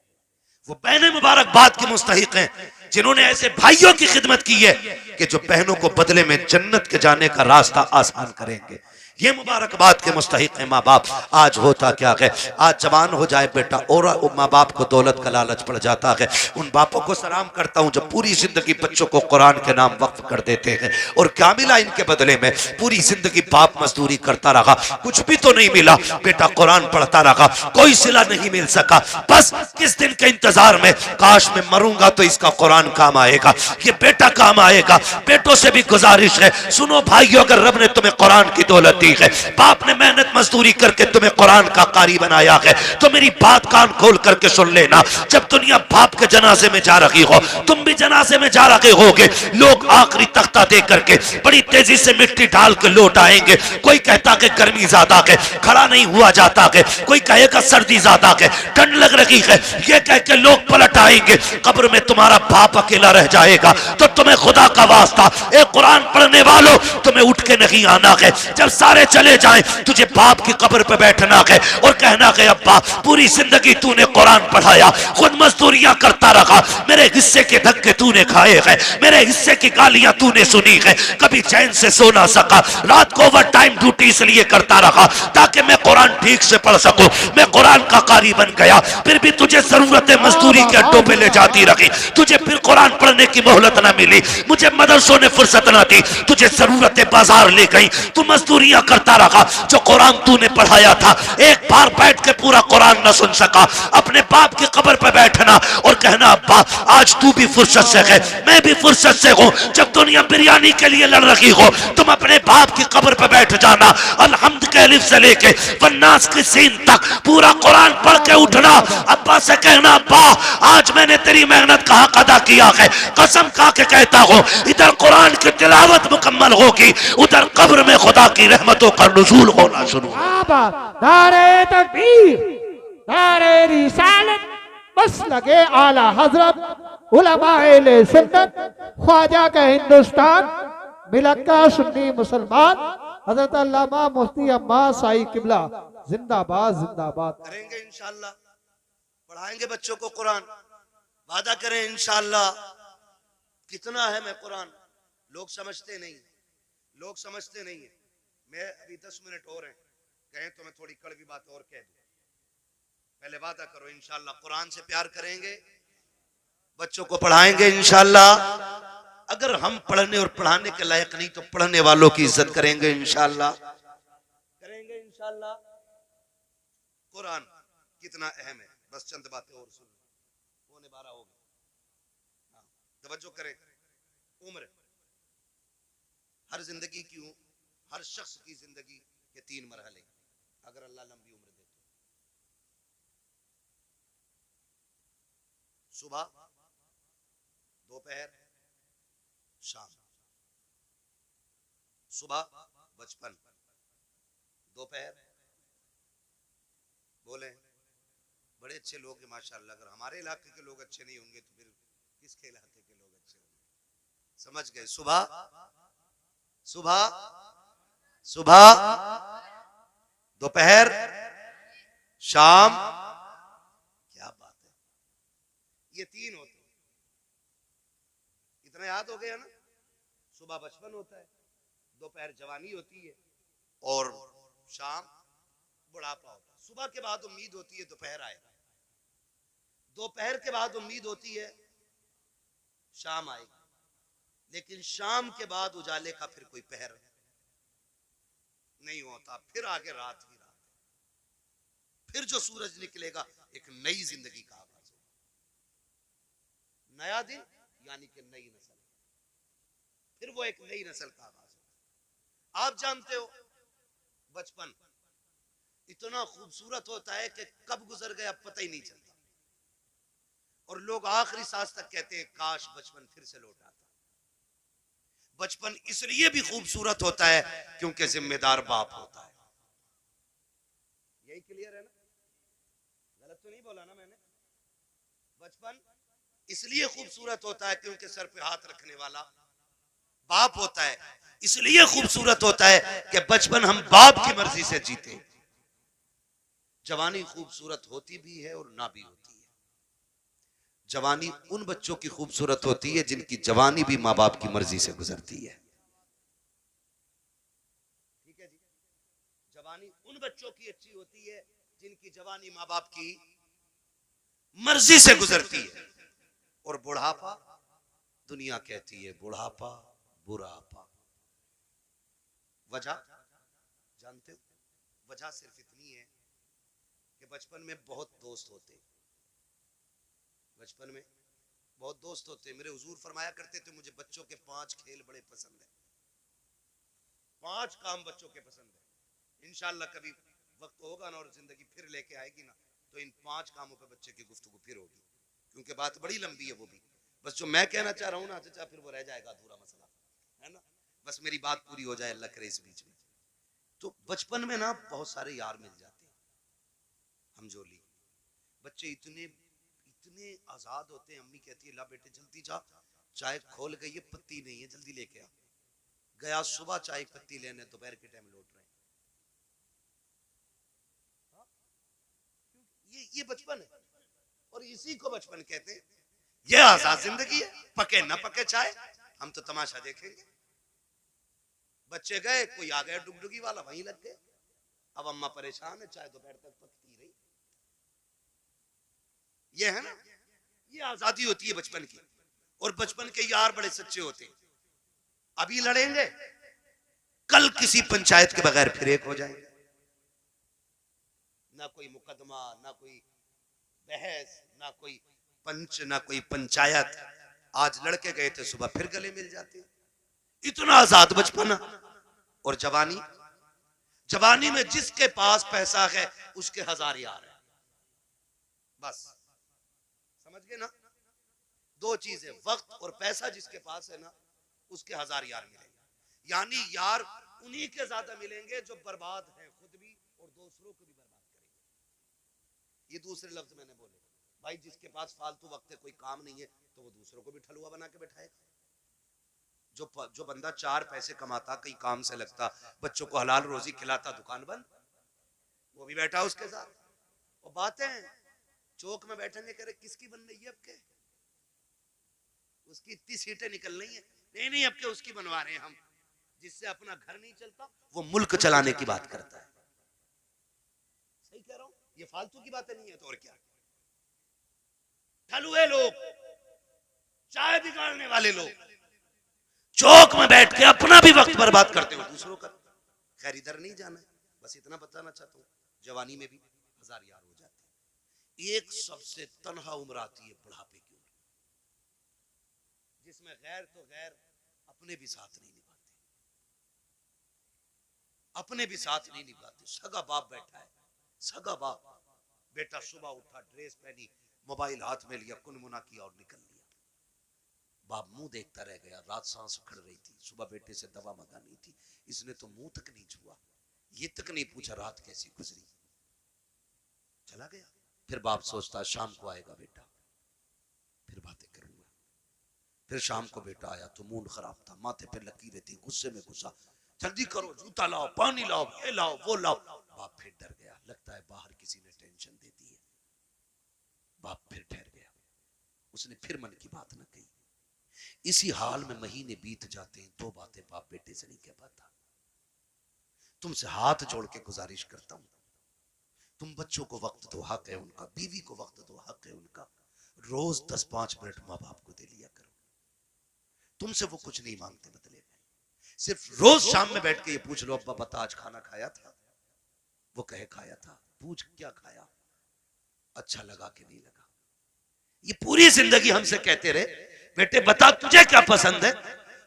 वो बहनें मुबारकबाद के मुस्तहिक हैं जिन्होंने ऐसे भाइयों की खिदमत की है कि जो बहनों को बदले में जन्नत के जाने का रास्ता आसान करेंगे। ये मुबारकबाद के मुस्तहिक है माँ बाप। आज होता क्या है, आज जवान हो जाए बेटा और माँ बाप को दौलत का लालच पड़ जाता है। उन बापों को सलाम करता हूँ जो पूरी जिंदगी बच्चों को कुरान के नाम वक्फ कर देते हैं, और क्या मिला इनके बदले में? पूरी जिंदगी बाप मजदूरी करता रहा, कुछ भी तो नहीं मिला, बेटा कुरान पढ़ता रहा, कोई सिला नहीं मिल सका। बस किस दिन के इंतजार में, काश मैं मरूंगा तो इसका कुरान काम आएगा, ये बेटा काम आएगा। बेटों से भी गुजारिश है, सुनो भाइयों, अगर रब ने तुम्हें कुरान की दौलत दी है, बाप ने मेहनत मजदूरी करके तुम्हें कुरान का कारी बनाया है, तो मेरी बात कान खोल करके सुन लेना। जब दुनिया बाप के जनाजे में जा रही हो, तुम भी जनाजे में जा रहे होगे, लोग आखिरी तख्ता दे करके बड़ी तेजी से मिट्टी डाल के लौट आएंगे। कोई कहता कि गर्मी ज्यादा है, खड़ा नहीं हुआ जाता है, कोई कहेगा सर्दी ज्यादा है, ठंड लग रही है, ये कह के लोग पलट आएंगे। कब्र में तुम्हारा बाप अकेला रह जाएगा। तो तुम्हें खुदा का वास्ता, एक कुरान पढ़ने वालों, तुम्हें उठ के नहीं आना है। जब सारे सारे चले जाएं, तुझे बाप की कब्र पे बैठना है और कहना है अब्बा पूरी जिंदगी तूने कुरान पढ़ाया, खुद मजदूरियां करता रहा, मेरे हिस्से के धक्के तूने खाए हैं, मेरे हिस्से की गालियां तूने सुनी है, कभी चैन से सो ना सका, रात को ओवर टाइम ड्यूटी इसलिए करता रहा ताकि मैं कुरान ठीक से पढ़ सकूं, मैं कुरान का कारी बन गया, फिर भी तुझे जरूरत मजदूरी के अड्डों पे ले जाती रही, तुझे फिर कुरान पढ़ने की मोहलत ना मिली, मुझे मदरसों ने फुर्सत ना दी, तुझे जरूरत बाजार ले गई, तू मजदूरियां करता रहा, जो कुरान तूने पढ़ाया था एक बार बैठ के पूरा कुरान न सुन सका, अपने बाप की कब्र पे बैठना और कहना अब्बा आज तू भी फुर्सत से है, मैं भी फुर्सत से हूं, जब दुनिया बिरयानी के लिए लड़ रही हो तुम अपने बाप की कब्र पे बैठ जाना, अलहम्द के अलिफ से लेके वन्नास की सीन तक पूरा कुरान पढ़ के उठना, अब्बा से कहना अब्बा आज मैंने तेरी मेहनत का हक अदा किया है, कसम खा के कहता हूं इधर कुरान की तिलावत मुकम्मल होगी, उधर कब्र में खुदा की रहमतों का नुज़ूल होना शुरू।
नारे तकबीर, नारे रिसालत, बस लगे आला हजरत उलमाए सुन्नत, ख्वाजा का हिंदुस्तान, मिलत का सुन्नी मुसलमान, हजरत अल्लामा मुफ्ती अब्बास साई किबला जिंदाबाद जिंदाबाद।
करेंगे इंशाअल्लाह, पढ़ाएंगे बच्चों को कुरान, वादा करें इंशाअल्लाह। कितना है मैं कुरान, लोग समझते नहीं, लोग समझते नहीं है। मैं अभी 10 मिनट और हैं, कहें तो मैं थोड़ी कड़वी बात और कह दूं, पहले वादा करो इंशाअल्लाह कुरान से प्यार करेंगे, बच्चों को पढ़ाएंगे इंशाअल्लाह। अगर हम पढ़ने और पढ़ाने के लायक नहीं तो पढ़ने वालों की इज्जत करेंगे इंशाअल्लाह, करेंगे इंशाअल्लाह। कुरान कितना अहम है, बस चंद बातें और सुन, 12:15 हो गए, तवज्जो करें। उम्र, हर जिंदगी की, हर शख्स की जिंदगी के 3 मरहले, अगर अल्लाह लंबी उम्र दे तो। सुबह, दोपहर, शाम। सुबह बचपन, दोपहर, बोले बड़े अच्छे लोग हैं माशाअल्लाह, अगर हमारे इलाके के लोग अच्छे नहीं होंगे तो फिर किसके इलाके के लोग अच्छे होंगे, समझ गए। सुबह सुबह सुबह, दोपहर, शाम, क्या बात है, ये 3 होते हैं, इतना याद हो गया ना। सुबह बचपन होता है, दोपहर जवानी होती है और शाम बुढ़ापा होता है। सुबह के बाद उम्मीद होती है दोपहर आएगा, दोपहर के बाद उम्मीद होती है शाम आएगी, लेकिन शाम के बाद उजाले का फिर कोई पहर नहीं होता, फिर आगे रात ही रात, फिर जो सूरज निकलेगा एक नई जिंदगी का आगाज होगा, नया दिन यानी कि नई नस्ल, फिर वो एक नई नस्ल का आगाज होगा। आप जानते हो बचपन इतना खूबसूरत होता है कि कब गुजर गया पता ही नहीं चलता, और लोग आखिरी सांस तक कहते हैं काश बचपन फिर से लौट आता। बचपन इसलिए भी खूबसूरत होता है क्योंकि जिम्मेदार बाप होता है। यही क्लियर है ना, गलत तो नहीं बोला ना मैंने। बचपन इसलिए खूबसूरत होता है क्योंकि सर पे हाथ रखने वाला बाप होता है, इसलिए खूबसूरत होता है कि बचपन हम बाप की मर्जी से जीते। जवानी खूबसूरत होती भी है और ना भी होती है। जवानी उन बच्चों की खूबसूरत होती है जिनकी जवानी भी माँ बाप की मर्जी से गुजरती है। ठीक है जी, जवानी उन बच्चों की अच्छी होती है जिनकी जवानी माँ बाप की मर्जी से गुजरती है। और बुढ़ापा, दुनिया कहती है बुढ़ापा बुढ़ापा, वजह जानते हो? वजह सिर्फ इतनी है कि बचपन में बहुत दोस्त होते, बचपन में बहुत दोस्त होते। मेरे हुजूर फरमाया करते थे मुझे बच्चों के 5 खेल बड़े पसंद है, 5 काम बच्चों के पसंद है। इंशाअल्लाह कभी वक्त होगा ना और जिंदगी फिर लेके आएगी ना तो इन 5 कामों पे बच्चे की गुफ्तगू फिर होगी, क्योंकि बात बड़ी लंबी है। वो भी बस जो मैं कहना चाह रहा हूँ ना चाचा, फिर वो रह जाएगा अधूरा मसला, है ना। बस मेरी बात पूरी हो जाए, अल्लाह करे इस बीच में। तो बचपन में ना बहुत सारे यार मिल जाते हैं, हमजोली बच्चे इतने इतने आजाद होते हैं। अम्मी कहती है ला बेटे जल्दी जा, चाय खोल गई है, पत्ती नहीं है, जल्दी लेके आ। गया सुबह चाय पत्ती लेने, दोपहर के टाइम लौट रहे हैं। ये बचपन है और इसी को बचपन कहते हैं। ये आजाद जिंदगी है, पके ना पके चाय, हम तो तमाशा देखेंगे। बच्चे गए, कोई आ गया डुगडुगी वाला, वहीं लग गए। अब अम्मा परेशान है, चाय दोपहर तक पकती रही। ये है ना, ये आजादी होती है बचपन की। और बचपन के यार बड़े सच्चे होते हैं। अभी लड़ेंगे, कल किसी पंचायत के बगैर फिर एक हो जाएंगे। ना कोई मुकदमा, ना कोई बहस, ना कोई पंच, ना कोई पंचायत। आज लड़के गए थे, सुबह फिर गले मिल जाते। इतना आजाद बचपन। और जवानी, जवानी में जिसके पास पैसा है उसके 1000 यार है। बस समझ गए ना, दो चीजें, वक्त और पैसा। जिसके पास है ना उसके 1000 यार मिलेंगे। यानी यार उन्हीं के ज्यादा मिलेंगे जो बर्बाद हैं खुद भी और दूसरों को भी बर्बाद करेंगे। ये दूसरे लफ्ज मैंने बोले। भाई जिसके पास फालतू वक्त है, कोई काम नहीं है, तो वो दूसरों को भी ठलुआ बना के बैठाएगा। जो बंदा 4 पैसे कमाता, कहीं काम से लगता, बच्चों को हलाल रोजी खिलाता, दुकान बंद, वो भी बैठा उसके साथ। और बातें चौक में बैठेंगे, कह रहे किसकी बन रही है आपके, उसकी इतनी सीटें निकल रही है। नहीं अब के उसकी बनवा रहे हैं हम। जिससे अपना घर नहीं चलता वो मुल्क चलाने की बात करता है। सही कह रहा हूं, ये फालतू की बातें नहीं है। तो और क्या, ठलुए लोग, चाय बिगाड़ने वाले लोग चौक में बैठ के अपना भी वक्त बर्बाद करते हो, दूसरों का। खैर इधर नहीं जाना है, बस इतना बताना चाहता हूं, जवानी में भी 1000 यार हो जाते हैं। एक सबसे तन्हा उम्र आती है बुढ़ापे की उम्र, जिसमें गैर तो गैर अपने भी साथ नहीं निभाते, अपने भी साथ नहीं निभाते। सगा बाप बैठा है, सगा बाप, बेटा सुबह उठा, ड्रेस पहनी, मोबाइल हाथ में लिया, कुनमुना किया और निकल लिया। बाप मुंह देखता रह गया, रात सांस उखड़ रही थी, सुबह बेटे से दवा मंगानी थी, इसने तो मुंह तक नहीं छुआ, ये तक नहीं पूछा रात कैसी गुजरी, चला गया। फिर बाप सोचता शाम को आएगा बेटा, फिर बातें करूंगा। फिर शाम को बेटा आया तो मूड खराब था, माथे पे लकीरें थी, गुस्से में गुस्सा, जल्दी करो, जूता लाओ, पानी लाओ, ये लाओ, वो लाओ। बाप फिर डर गया, लगता है बाहर किसी ने टेंशन दे दी है। बाप फिर ठहर गया, उसने फिर मन की बात न कही। इसी हाल में महीने बीत जाते हैं, 2 बातें बाप बेटे से नहीं कह पाता। तुमसे हाथ जोड़ के गुजारिश करता हूं, तुम बच्चों को वक्त दो, हक है उनका, बीवी को वक्त दो, हक है उनका। रोज 10-5 मिनट माँ बाप को दे लिया करो। तुमसे वो कुछ नहीं मांगते बदले में, सिर्फ रोज शाम में बैठ के ये पूछ लो, अब्बा बता आज खाना खाया था? वो कहे खाया था। पूछ क्या खाया, अच्छा लगा कि नहीं लगा। ये पूरी जिंदगी हमसे कहते रहे, बेटे बता तुझे क्या पसंद है?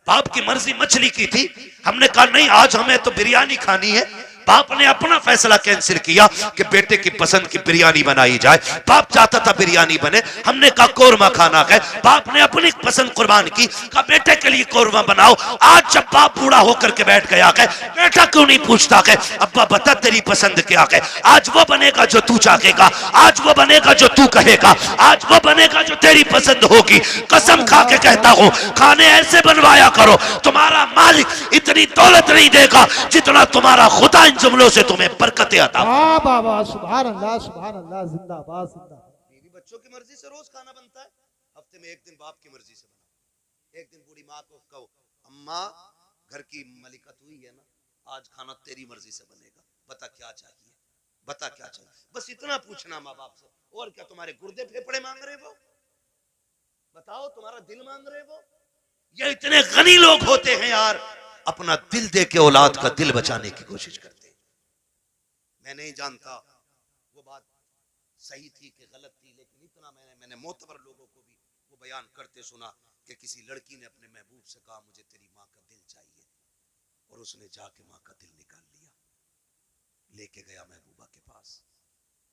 बाप की मर्जी मछली की थी, हमने कहा नहीं आज हमें तो बिरयानी खानी है। बाप ने अपना फैसला कैंसिल किया कि बेटे की पसंद की बिरयानी बनाई जाए। बाप चाहता था बिरयानी बने, हमने कहा कोरमा खाना है। बाप ने अपनी पसंद कुर्बान की, कहा बेटे के लिए कोरमा बनाओ। आज जब बाप बूढ़ा होकर के बैठ गया है, बेटा क्यों नहीं पूछता है अब्बा बता तेरी पसंद क्या है? आज वो बनेगा जो तू चाहेगा, आज वो बनेगा जो तू कहेगा, आज वो बनेगा जो तेरी पसंद होगी। कसम खा के कहता हूं, खाने ऐसे बनवाया करो, तुम्हारा मालिक इतनी दौलत नहीं देगा जितना तुम्हारा खुदा इन जुमलों से तुम्हें बरकतें अता।
वाह बाबा, सुभान अल्लाह, सुभान अल्लाह, जिंदाबाद जिंदाबाद।
बीवी बच्चों की मर्जी से रोज खाना बनता है, हफ्ते में 1 दिन बाप की मर्जी से बनाओ। एक दिन बूढ़ी माँ को कहो अम्मा घर की मलिका तू ही है ना, आज खाना तेरी मर्जी से बनेगा, बता क्या चाहिए, बता क्या चाहिए। बस इतना पूछना माँ बाप से। और क्या तुम्हारे गुर्दे फेफड़े मांग रहे वो? बताओ तुम्हारा दिल मांग रहे वो? ये इतने गनी लोग होते हैं यार, अपना दिल दे के औलाद का दिल बचाने की कोशिश करते हैं। मैं नहीं जानता वो बात सही थी कि गलत थी, लेकिन इतना मैंने मोतबर लोगों को भी वो बयान करते सुना कि किसी लड़की ने अपने महबूब से कहा मुझे तेरी माँ का दिल चाहिए, और उसने जाके माँ का दिल निकाल लिया, लेके गया महबूबा के पास,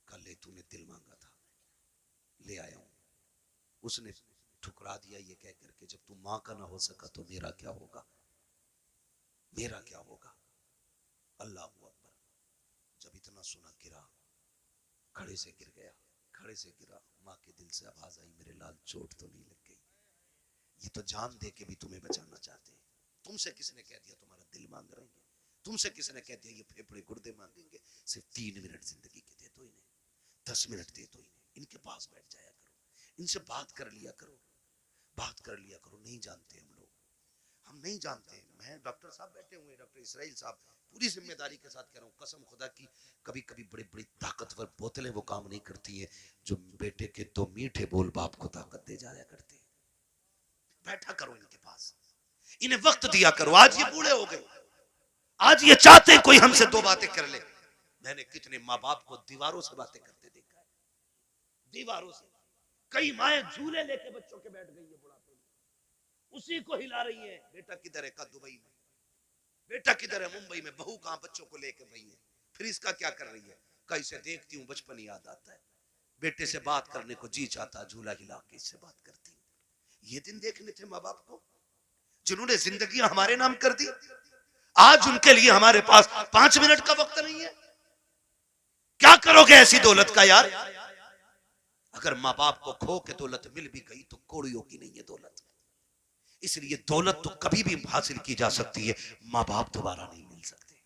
कल ले तूने दिल मांगा था, ले आया हूं। उसने ठुकरा दिया ये कह करके जब तू माँ का ना हो सका तो मेरा क्या होगा, मेरा क्या होगा। अल्लाह अकबर। जब इतना सुना गिरा, खड़े से गिर गया, खड़े से गिरा, माँ के दिल से आवाज आई मेरे लाल चोट तो नहीं लग गई? ये तो जान दे के भी तुम्हें बचाना चाहते हैं। तुमसे किसने कह दिया तुम्हारा दिल मांग रहे हैं? तुमसे किसने कह दिया ये फेफड़े गुर्दे मांगेंगे? सिर्फ 3 मिनट जिंदगी के दे दो इन्हें, 10 मिनट दे दो, इनके पास बैठ जाया करो, इनसे बात कर लिया करो, बात कर लिया करो। नहीं जानते हम लोग, हम नहीं जानते। मैं डॉक्टर साहब बैठे हुए, डॉक्टर इसराइल साहब, पूरी जिम्मेदारी के साथ कह रहा हूँ, कसम खुदा की, कभी कभी बड़ी बड़ी ताकतवर बोतलें वो काम नहीं करती है जो बेटे के 2 मीठे बोल बाप को ताकत दे जाया करते हैं। बैठा करो इनके पास, इन्हें वक्त दिया करो। आज ये बूढ़े हो गए, आज ये चाहते हैं कोई हमसे 2 बातें कर ले। मैंने कितने माँ बाप को दीवारों से बातें करते देखा है, दीवारों से। कई माएं झूले लेके बच्चों के बैठ गई है बुढ़ापे में, उसी को हिला रही है। बेटा किधर है? का दुबई में। बेटा किधर है? मुंबई में। बहू कहां? बच्चों को लेके गई है। फिर इसका क्या कर रही है? कहीं से देखती हूँ बचपन याद आता है, बेटे से बात करने को जी चाहता, झूला हिला के इससे बात करती। ये दिन देखने थे माँ बाप को, जिन्होंने जिंदगी हमारे नाम कर दी। आज उनके लिए हमारे पास 5 मिनट का वक्त नहीं है। क्या करोगे ऐसी दौलत का यार? अगर माँ बाप को खो के दौलत मिल भी गई तो कौड़ियों की नहीं है दौलत। इसलिए दौलत तो कभी भी हासिल की जा सकती है, माँ बाप दोबारा नहीं मिल सकते।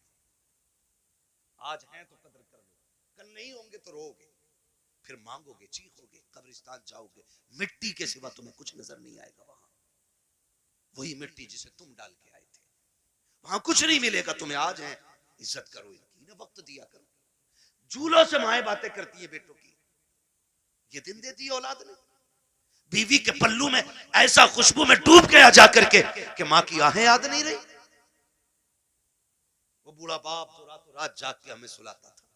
आज हैं तो कदर कर लो, कल नहीं होंगे तो रोगे, फिर मांगोगे, चीखोगे, कब्रिस्तान जाओगे, मिट्टी के सिवा तुम्हें कुछ नजर नहीं आएगा। वहां वही मिट्टी जिसे तुम डाल के आए थे, वहां कुछ नहीं मिलेगा तुम्हें। आज है, इज्जत करो इनकी, इन्हें वक्त दिया करो। झूलों से माएं बातें करती है बेटों की, ये दिन देती है औलाद ने। बीवी के पल्लू में ऐसा खुशबू में डूब गया जाकर के कि मां की आहें याद नहीं रही। वो बूढ़ा बाप जो रातों रात जाग के हमें सुलाता था,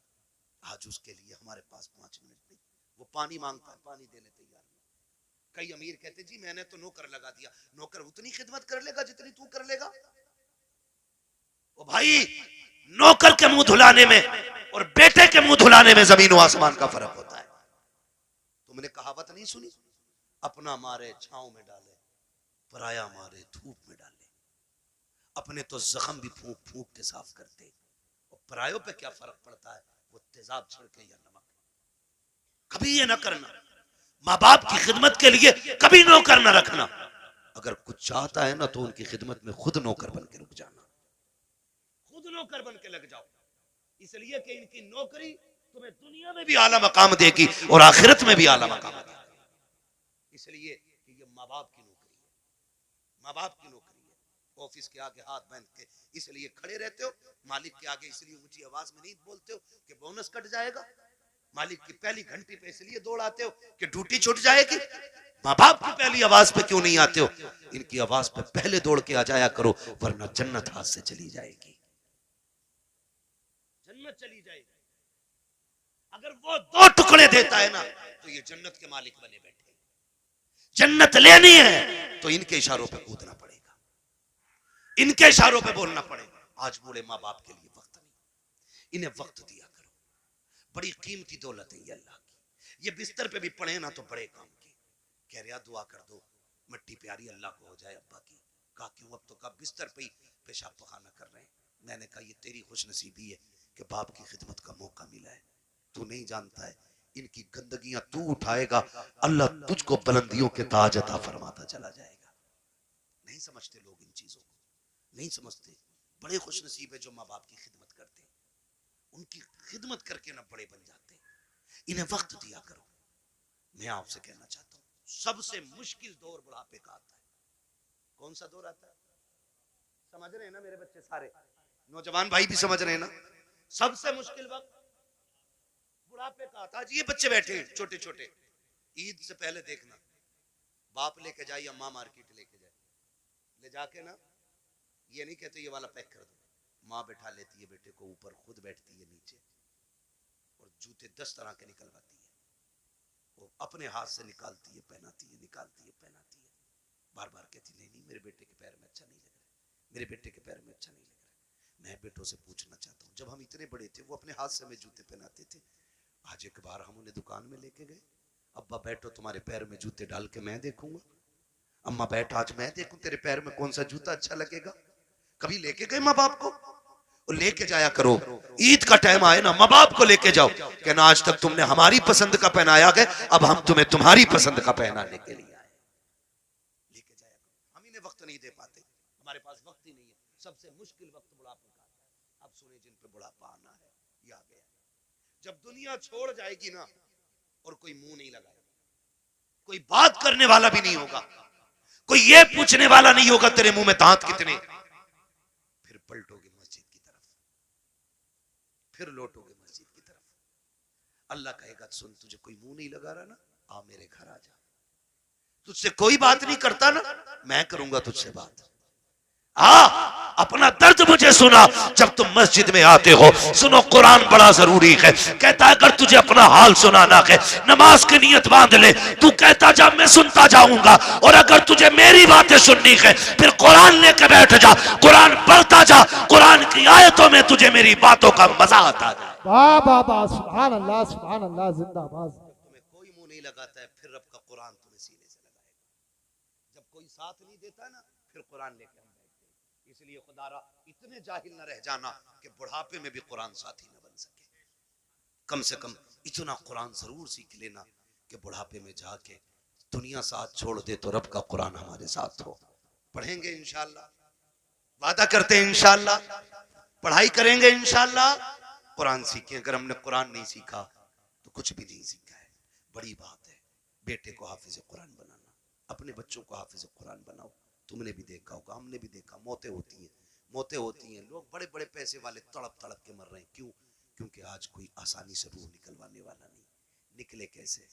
आज उसके लिए हमारे पास 5 मिनट नहीं। वो पानी मांगता है, पानी देने तैयार नहीं। कई अमीर कहते जी मैंने तो नौकर लगा दिया। नौकर उतनी खिदमत कर लेगा जितनी तू कर लेगा। ओ भाई, नौकर के मुंह धुलाने में और बेटे के मुंह धुलाने में जमीन और आसमान का फर्क होता है। तुमने कहावत नहीं सुनी? अपना मारे छांव में डाले, पराया मारे धूप में डाले। अपने तो जख्म भी फूंक फूंक के साफ करते, और परायों पे क्या फर्क पड़ता है, वो तेजाब छिड़के या नमक। कभी ये ना करना, माँ बाप की खिदमत के लिए कभी नौकर ना रखना। अगर कुछ चाहता है ना तो उनकी खिदमत में खुद नौकर बन के रुक जाना, खुद नौकर बन के लग जाओ। इसलिए कि इनकी नौकरी तुम्हें दुनिया में भी आला मकाम देगी और आखिरत में भी आला मकाम देगी। इसलिए कि ये माँ बाप की नौकरी है, माँ बाप की नौकरी है। ऑफिस के आगे हाथ बांध के इसलिए खड़े रहते हो, मालिक के आगे इसलिए ऊंची आवाज में नहीं बोलते हो कि बोनस कट जाएगा। मालिक की पहली घंटी पे इसलिए दौड़ आते हो कि ड्यूटी छूट जाएगी। माँ बाप की पहली आवाज पे क्यों नहीं आते हो? इनकी आवाज पे पहले दौड़ के आ जाया करो, वरना जन्नत हाथ से चली जाएगी, जन्नत चली जाएगी। अगर वो 2 टुकड़े देता है ना तो ये जन्नत के मालिक बने बैठे। जन्नत लेनी है तो इनके इशारों पे कूदना पड़ेगा, इनके इशारों पे बोलना पड़ेगा। आज बूढ़े माँ बाप के लिए वक्त नहीं, इन्हें वक्त दिया करो। बड़ी कीमती दौलत है ये अल्लाह की। ये बिस्तर पे भी पड़े ना तो बड़े काम की। कह रहा दुआ कर दो मिट्टी प्यारी अल्लाह को हो जाए अब्बा की। कहा क्यों? अब तो कब बिस्तर पे ही पेशाब पखाना कर रहे हैं। मैंने कहा ये तेरी खुशनसीबी है कि बाप की खिदमत का मौका मिला है। तू नहीं जानता है, इनकी गंदगियां तू उठाएगा, अल्लाह तुझको बुलंदियों के ताज अता फरमाता चला जाएगा। नहीं समझते लोग इन चीजों को, नहीं समझते। बड़े खुशनसीब है जो माँ बाप की खिदमत करते हैं, उनकी खिदमत करके ना बड़े बन जाते हैं। इन्हें वक्त दिया करो। मैं आपसे कहना चाहता हूँ, सबसे मुश्किल दौर बुढ़ापे का आता है। कौन सा दौर आता है? समझ रहे हैं ना मेरे बच्चे? सारे नौजवान भाई भी समझ रहे हैं ना? सबसे मुश्किल वक्त बुढ़ापे का आता है। ये बच्चे बैठे हैं छोटे छोटे, ईद से पहले देखना, बाप लेके जाए या माँ मार्केट लेके जाए, ले जाके ना, ये नहीं कहते ये वाला पैक कर दो, माँ बैठा लेती है बेटे को ऊपर, खुद बैठती है नीचे, और जूते 10 तरह के निकलवाती है। वो अपने हाथ से निकालती है, पहनाती है, निकालती है, पहनाती है। बार बार कहती नहीं नहीं मेरे बेटे के पैर में अच्छा नहीं लग रहा है, मेरे बेटे के पैर में अच्छा नहीं लग रहा है। मैं बेटों से पूछना चाहता हूँ, जब हम इतने बड़े थे वो अपने हाथ से हमें जूते पहनाते थे। आज एक बार हम उन्हें दुकान में लेके गए, अब्बा बैठो तुम्हारे पैर में जूते डाल के मैं देखूंगा। अम्मा बैठ आज मैं देखूं तेरे पैर में कौन सा जूता अच्छा लगेगा। कभी लेके गए माँ बाप को? और लेके जाया करो। ईद का टाइम आए ना, माँ बाप को लेके जाओ, कहना आज तक तुमने हमारी पसंद का पहनाया गया, अब हम तुम्हें तुम्हारी पसंद का पहनाने के लिए आए। लेके जाया करो। हम इन्हें वक्त नहीं दे पाते, हमारे पास वक्त ही नहीं है। सबसे मुश्किल वक्त बुढ़ापे का आता है। अब सुने जिन पे बुढ़ापा आना है, ये आ गया। जब दुनिया छोड़ जाएगी ना और कोई मुंह नहीं लगाएगा, कोई बात करने वाला भी नहीं होगा, कोई ये पूछने वाला नहीं होगा तेरे मुंह में दांत कितने। फिर पलटोगे मस्जिद की तरफ, फिर लौटोगे मस्जिद की तरफ। अल्लाह कहेगा सुन, तुझे कोई मुंह नहीं लगा रहा ना, आ मेरे घर आ जा। तुझसे कोई बात नहीं करता ना, मैं करूंगा तुझसे बात। अपना दर्द मुझे सुना जब तुम मस्जिद में आते हो। सुनो, कुरान बड़ा जरूरी है। कहता है अगर तुझे अपना हाल सुनाना है, नमाज की नियत बांध ले, तू कहता जा मैं सुनता जाऊंगा। और अगर तुझे मेरी बातें सुननी है, फिर कुरान लेके बैठ जा, कुरान पढ़ता जा, कुरान की आयतों में तुझे मेरी बातों का मजा आता है।
वाह वाह वाह, सुभान अल्लाह जिंदाबाद।
तुम्हें कोई मुंह नहीं लगाता है, फिर रब का कुरान तुम्हें सीने से लगाएगा। जब कोई साथ नहीं देता ना, फिर कुरान लेके हम बैठते हैं। इसलिए खुदारा इतने जाहिल न रह जाना कि बुढ़ापे में भी कुरान साथी न बन सके। कम से कम इतना कुरान जरूर सीख लेना कि बुढ़ापे में जाके दुनिया साथ छोड़ दे तो रब का कुरान हमारे साथ हो। पढ़ेंगे इंशाअल्लाह, वादा करते हैं इंशाअल्लाह, पढ़ाई करेंगे इंशाअल्लाह, कुरान सीखें। अगर हमने कुरान नहीं सीखा तो कुछ भी नहीं सीखा है। बड़ी बात है बेटे को हाफिज कुरान बनाना, अपने बच्चों को हाफिज कुरान बनाओ। तुमने भी देखा होगा, हमने भी देखा, मौतें होती हैं, मौतें होती हैं। लोग बड़े बड़े पैसे वाले तड़प तड़प के मर रहे हैं। क्यों? क्योंकि आज कोई आसानी से रूह निकलवाने वाला नहीं। निकले कैसे,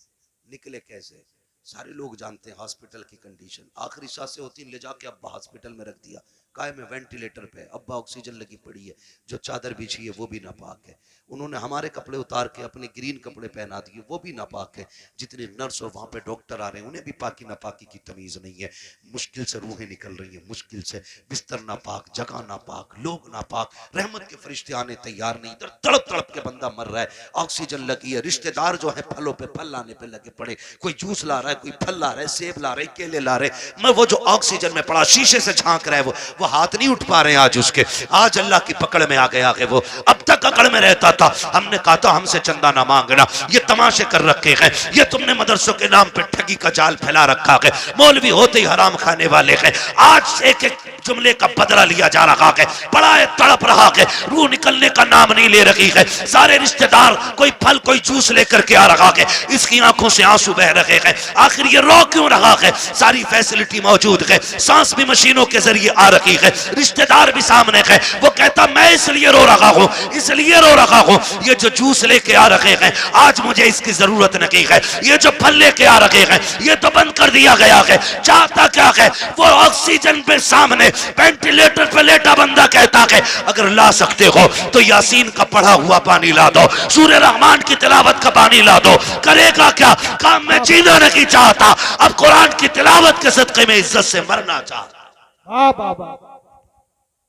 निकले कैसे? सारे लोग जानते हैं हॉस्पिटल की कंडीशन। आखिरी सांसें होती हैं, ले जाके अब्बा हॉस्पिटल में रख दिया, काय में वेंटिलेटर पे, अब्बा ऑक्सीजन लगी पड़ी है, जो चादर बिछी है वो भी नापाक है। उन्होंने हमारे कपड़े उतार के अपने ग्रीन कपड़े पहना दिए, वो भी नापाक है। जितने नर्स और वहां पे डॉक्टर आ रहे हैं, उन्हें भी पाकी नापाकी की तमीज नहीं है। मुश्किल से रूहें निकल रही हैं, मुश्किल से। बिस्तर नापाक, जगह नापाक, लोग नापाक, रहमत के फरिश्ते आने तैयार नहीं। इधर तड़प तड़प के बंदा मर रहा है, ऑक्सीजन लगी है। रिश्तेदार जो है फलों पे फल लाने पे लगे पड़े, कोई जूस ला रहा है, कोई फल ला रहा है, सेब ला रहे, केले ला रहे। मैं वो जो ऑक्सीजन में पड़ा शीशे से झांक रहा है, वो हाथ नहीं उठ पा रहे हैं आज उसके। आज अल्लाह की पकड़ में आ गया है वो। अब तक अकड़ में रहता था, हमने कहा था हमसे चंदा ना मांगना, ये तमाशे कर रखे हैं, ये तुमने मदरसों के नाम पे ठगी का जाल फैला रखा है, मौलवी होते ही हराम खाने वाले हैं। आज एक एक जुमले का बदला लिया जा रहा है, बड़ा है तड़प रहा है, रूह निकलने का नाम नहीं ले रही है। सारे रिश्तेदार कोई फल कोई जूस लेकर के आ रहा है, इसकी आंखों से आंसू बह रहे हैं। आखिर ये रो क्यों रहा है? सारी फैसिलिटी मौजूद है, सांस भी मशीनों के जरिए आ रही है, रिश्तेदार भी सामने है। वो कहता मैं इसलिए रो रहा हूँ, इसलिए रो रहा हूँ, ये जो जूस लेके आ रहे हैं आज मुझे इसकी जरूरत नहीं है, ये जो फल लेके आ रहे हैं ये तो बंद कर दिया गया है। चाहता क्या है? वो ऑक्सीजन पे सामने वेंटिलेटर पे लेटा बंदा कहता है अगर ला सकते हो तो यासीन का पढ़ा हुआ पानी ला दो, सूरह रहमान की तिलावत का पानी ला दो। करेगा क्या? काम में जीना नहीं चाहता, अब कुरान की तिलावत के सदके में इज्जत से मरना चाहता।
वाह वाह वाह,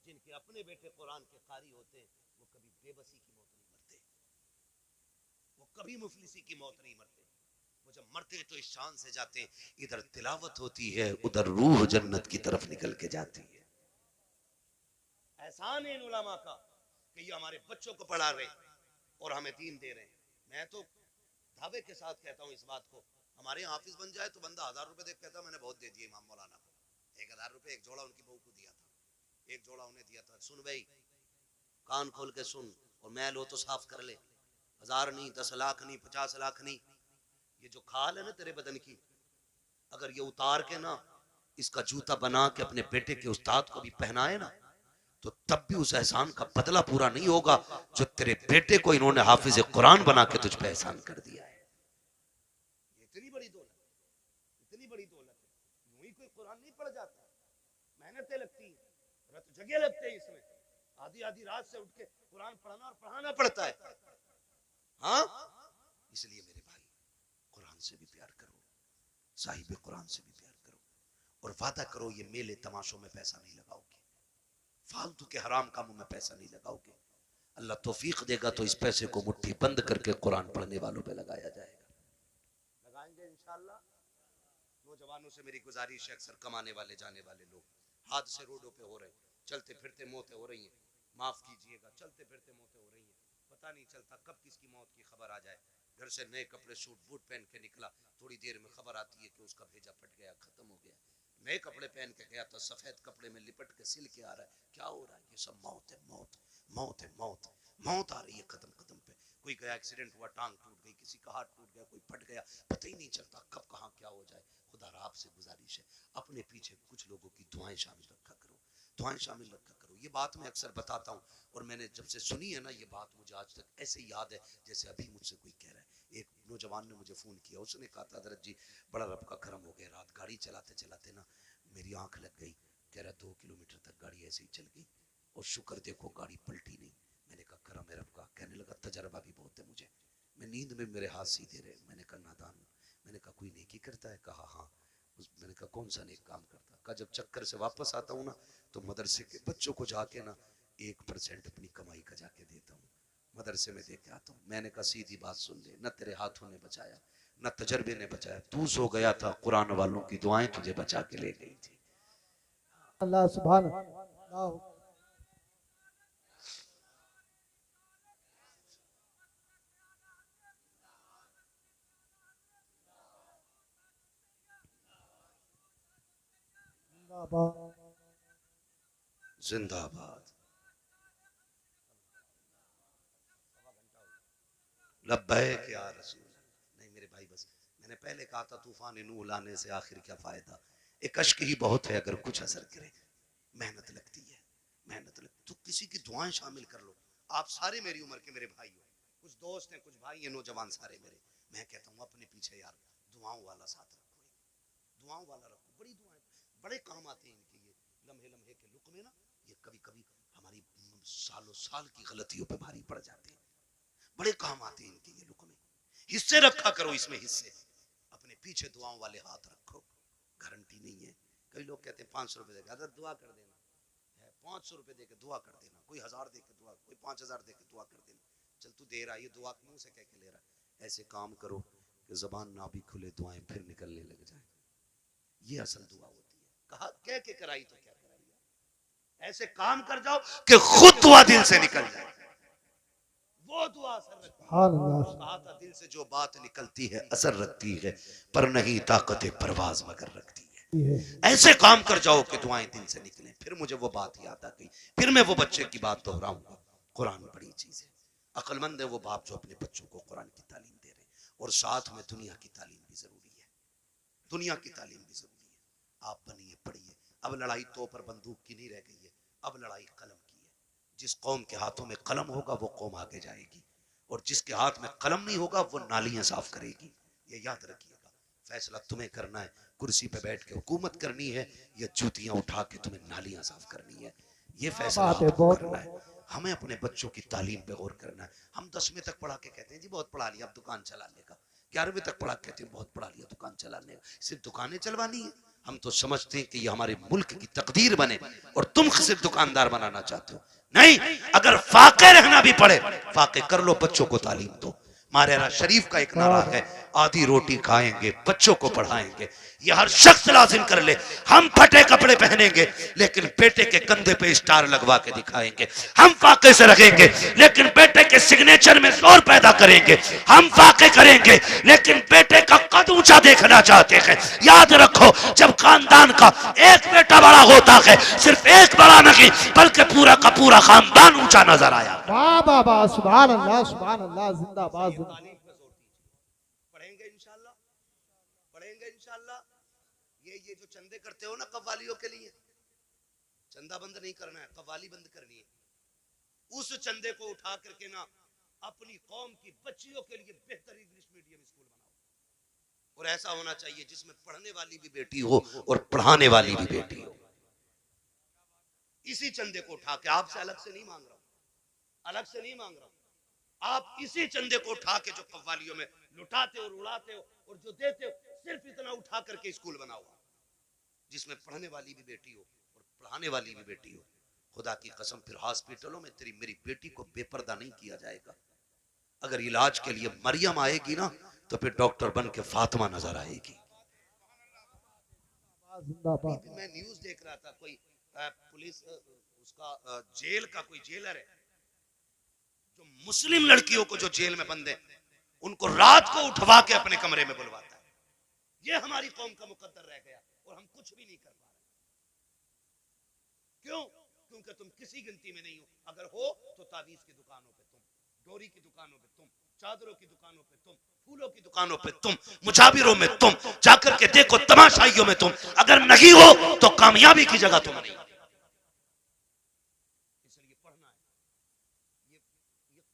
जिनके अपने बेटे कुरान के कारी होते हैं, वो कभी बेबसी की मौत नहीं मरते, वो कभी मुफलिसी की मौत नहीं मरते। वो जब मरते तो इस शान से जाते हैं, इधर तिलावत होती है, उधर रूह जन्नत की तरफ निकल के जाती है। एहसान है इन उलमा का कि ये हमारे बच्चों को पढ़ा रहे और हमें दीन दे रहे हैं। मैं तो दावे के साथ कहता हूँ इस बात को, हमारे यहाँ हाफिज बन जाए तो बंदा 1000 रुपए देख कहता मैंने बहुत दे दिए इमाम मौलाना को। 1000 रुपए एक जोड़ा उनकी बहू को दिया था, एक जोड़ा उन्हें दिया था। सुन भाई, कान खोल के सुन, और मैल हो तो साफ कर ले। 1000 नहीं, 10 लाख नहीं, 50 लाख नहीं, ये जो खाल है ना तेरे बदन की, अगर ये उतार के ना इसका जूता बना के अपने बेटे के उस्ताद को भी पहनाए ना, तो तब भी उस एहसान का बदला पूरा नहीं होगा जो तेरे बेटे को इन्होंने हाफिज कुरान बना के तुझ पे एहसान कर दिया है। इतनी बड़ी दौलत, इतनी बड़ी दौलत है। यूं ही कोई कुरान नहीं पढ़ जाता, मेहनतें लगती हैं, रत जगह लगते हैं इसमें, आधी आधी रात से उठ के कुरान पढ़ना और पढ़ाना पड़ता है। हाँ, इसलिए मेरे भाई कुरान से भी प्यार करो, साहिब कुरान से भी प्यार करो, और वादा करो ये मेले तमाशों में पैसा नहीं लगाओगे, फालतू के हराम कामों में पैसा नहीं लगाओगे। अल्लाह तौफीक देगा तो इस पैसे को मुट्ठी बंद करके कुरान पढ़ने वालों पे लगाया जाएगा। लगाएंगे इंशाअल्लाह। नौजवानों से मेरी गुजारिश है, अक्सर कमाने वाले जाने वाले लोग हादसे रोडों पे हो रहे हैं, चलते फिरते मौतें हो रही हैं, माफ कीजिएगा, चलते फिरते मौतें हो रही हैं, पता नहीं चलता कब किसकी मौत की खबर आ जाए। घर से नए कपड़े सूट बूट पहन के निकला, थोड़ी देर में खबर आती है कि उसका भेजा फट गया, खत्म हो गया। नए कपड़े पहन के गया था, सफेद कपड़े में लिपट के सिल के आ रहा है, क्या हो रहा है? ये सब मौत है, मौत, मौत है, मौत, मौत आ रही है कदम कदम पे। कोई का एक्सीडेंट हुआ, टांग टूट गई, किसी का हाथ टूट गया, कोई फट गया, पता ही नहीं चलता कब कहाँ क्या हो जाए। खुदा आपसे गुजारिश है, अपने पीछे कुछ लोगों की दुआएं शामिल रखा करो, दुआएं शामिल रखा करो। ये बात मैं अक्सर बताता हूँ, और मैंने जब से सुनी है ना ये बात, मुझे आज तक ऐसे याद है जैसे अभी मुझसे कोई कह रहा है। एक नौजवान ने मुझे फ़ोन किया, उसने कहा था हज़रत जी बड़ा रब का करम हो गया, रात गाड़ी चलाते चलाते ना मेरी आँख लग गई। कह रहा 2 किलोमीटर तक गाड़ी ऐसे ही चल गई, और शुक्र देखो गाड़ी पलटी नहीं। मैंने कहा करम है रब का। कहने लगा तजर्बा भी बहुत है मुझे, मैं नींद में मेरे हाथ सीधे रहे। मैंने कहा नादान हूँ। मैंने कहा कोई नेकी करता है? कहा हाँ। मैंने कहा कौन सा नेक काम करता? कहा जब चक्कर से वापस आता हूँ ना तो मदरसे के बच्चों को जाके ना 1% अपनी कमाई का जाके देता हूँ, मदरसे में दे के आता हूँ। मैंने कहा सीधी बात सुन ले, न तेरे हाथों ने बचाया न तजर्बे ने बचाया, तू सो गया था, कुरान वालों की दुआएं तुझे बचा के ले गई थी।
अल्लाह सुभान अल्लाह। जिंदाबाद।
जिंदाबाद। लब्बैक या रसूल। नहीं मेरे भाई, बस मैंने पहले कहा था तूफान नूह लाने से आखिर क्या फायदा, एक अश्क ही बहुत है अगर कुछ असर करे। मेहनत लगती है, मेहनत लगती तो किसी की दुआएं शामिल कर लो। आप सारे मेरी उम्र के मेरे भाई हो, कुछ दोस्त हैं, कुछ भाई हैं, नौजवान सारे मेरे। मैं कहता हूँ अपने पीछे यार दुआओं वाला साथ रखो, दुआओं वाला रखो। बड़ी दुआएं बड़े काम आते हैं इनके, ये लम्हे लम्हे के लुक में ना, ये कभी कभी हमारी सालों साल की गलतियों पे भारी पड़ जाते हैं। बड़े काम आते हैं इनके ये लुक में। हिस्से रखा करो इसमें, हिस्से अपने पीछे दुआओं वाले हाथ रखो। गारंटी नहीं है, कई लोग कहते हैं 500 रुपए देकर अगर दुआ कर देना है, 500 रुपए देकर दुआ कर देना, कोई 1000 देकर दुआ, कोई 5000 देकर दुआ कर देना। चल तू दे रहा है, ये दुआ मुंह से कह के ले रहा है। ऐसे काम करो कि जबान ना भी खुले दुआएं फिर निकलने लग जाए। ये असल दुआ होती है। कहा कह के कराई तो क्या कराई, ऐसे काम कर जाओ कि खुद दुआ दिल से निकल जाए, वो दुआ असर रखती है। कहा था दिल से जो बात निकलती है असर रखती है, पर नहीं ताकत परवाज मगर रखती है। ऐसे काम कर जाओ कि दुआएं दिल से निकलें। फिर मुझे वो बात याद आ गई, फिर मैं वो बच्चे की बात दोहराऊंगा। कुरान बड़ी चीज है, अक्लमंद है वो बाप जो अपने बच्चों को कुरान की तालीम दे रहे हैं, और साथ में दुनिया की तालीम भी जरूरी है, दुनिया की तालीम भी जरूरी है। आप बनिए, पढ़िए। अब लड़ाई तो पर बंदूक की नहीं रह गई है, अब लड़ाई कलम की है। जिस कौम के हाथों में कलम होगा वो कौम आगे जाएगी, और जिसके हाथ में कलम नहीं होगा वो नालियां साफ करेगी। ये याद रखिएगा, फैसला तुम्हें करना है, कुर्सी पे बैठ के हुकूमत करनी है या जूतियां उठा के तुम्हें नालियां साफ करनी है, ये फैसला आपको करना है। हमें अपने बच्चों की तालीम पे गौर करना है। हम 10वीं तक पढ़ा के कहते हैं जी बहुत पढ़ा लिया अब दुकान चलाने का, 11वीं तक पढ़ा कहते हैं बहुत पढ़ा लिया दुकान चलाने का। सिर्फ दुकानें चलवानी है? हम तो समझते हैं कि ये हमारे मुल्क की तकदीर बने और तुम सिर्फ दुकानदार बनाना चाहते हो। नहीं, अगर फाके रहना भी पड़े फाके कर लो, बच्चों को तालीम दो। मारेरा शरीफ का एक नारा है, आधी रोटी खाएंगे बच्चों को पढ़ाएंगे। ये हर शख्स लाजिम कर ले। हम फटे कपड़े पहनेंगे लेकिन बेटे के कंधे पे स्टार लगवा के दिखाएंगे। हम फाके से रहेंगे लेकिन बेटे के सिग्नेचर में जोर पैदा करेंगे। हम फाके करेंगे लेकिन बेटे का कद ऊंचा देखना चाहते हैं। याद रखो, जब खानदान का एक बेटा बड़ा होता है, सिर्फ एक बड़ा नहीं बल्कि पूरा का पूरा खानदान ऊंचा नजर आया।
वाह वाह वाह, सुभान अल्लाह सुभान अल्लाह। जिंदाबाद।
पढ़ेंगे इंशाल्लाह, पढ़ेंगे इंशाल्लाह। ये जो चंदे करते हो ना कव्वालियों के लिए, चंदा बंद नहीं करना है, कव्वाली बंद करनी है। उस चंदे को उठा करके ना अपनी कौम की बच्चियों के लिए बेहतर इंग्लिश मीडियम स्कूल बनाओ, और ऐसा होना चाहिए जिसमें पढ़ने वाली भी बेटी हो और पढ़ाने वाली भी बेटी हो। इसी चंदे को उठा के, आपसे अलग से नहीं मांग रहा हूं, अलग से नहीं मांग रहा हूं, आप इसी चंदे को उठा के जो कव्वालियों में लुटाते हो, उड़ाते हो और जो देते हो, सिर्फ इतना उठा करके स्कूल बनाओ जिसमें पढ़ने वाली भी बेटी हो और पढ़ाने वाली भी बेटी हो। खुदा की कसम फिर हॉस्पिटलों में तेरी मेरी बेटी को बेपर्दा नहीं किया जाएगा। अगर इलाज के लिए मरियम आएगी ना तो फिर डॉक्टर बन के फातिमा नजर आएगी। मैं न्यूज देख रहा था, कोई पुलिस उसका जेल का कोई जेलर है जो मुस्लिम लड़कियों को जो जेल में बंद है उनको रात को उठवा के अपने कमरे में बुलवाता है। ये हमारी कौम का मुकद्दर रह गया और हम कुछ भी नहीं कर पा रहे। क्यों? क्योंकि तुम किसी गिनती में नहीं हो, अगर हो तो तावीज की दुकानों पे तुम, डोरी की दुकानों पे तुम, चादरों की दुकानों पे तुम, फूलों की दुकानों पे तुम, मुजाबिरों में तुम, जाकर के देखो तमाशाइयों में तुम, अगर नहीं हो तो कामयाबी की जगह तुम नहीं। इसलिए पढ़ना है, ये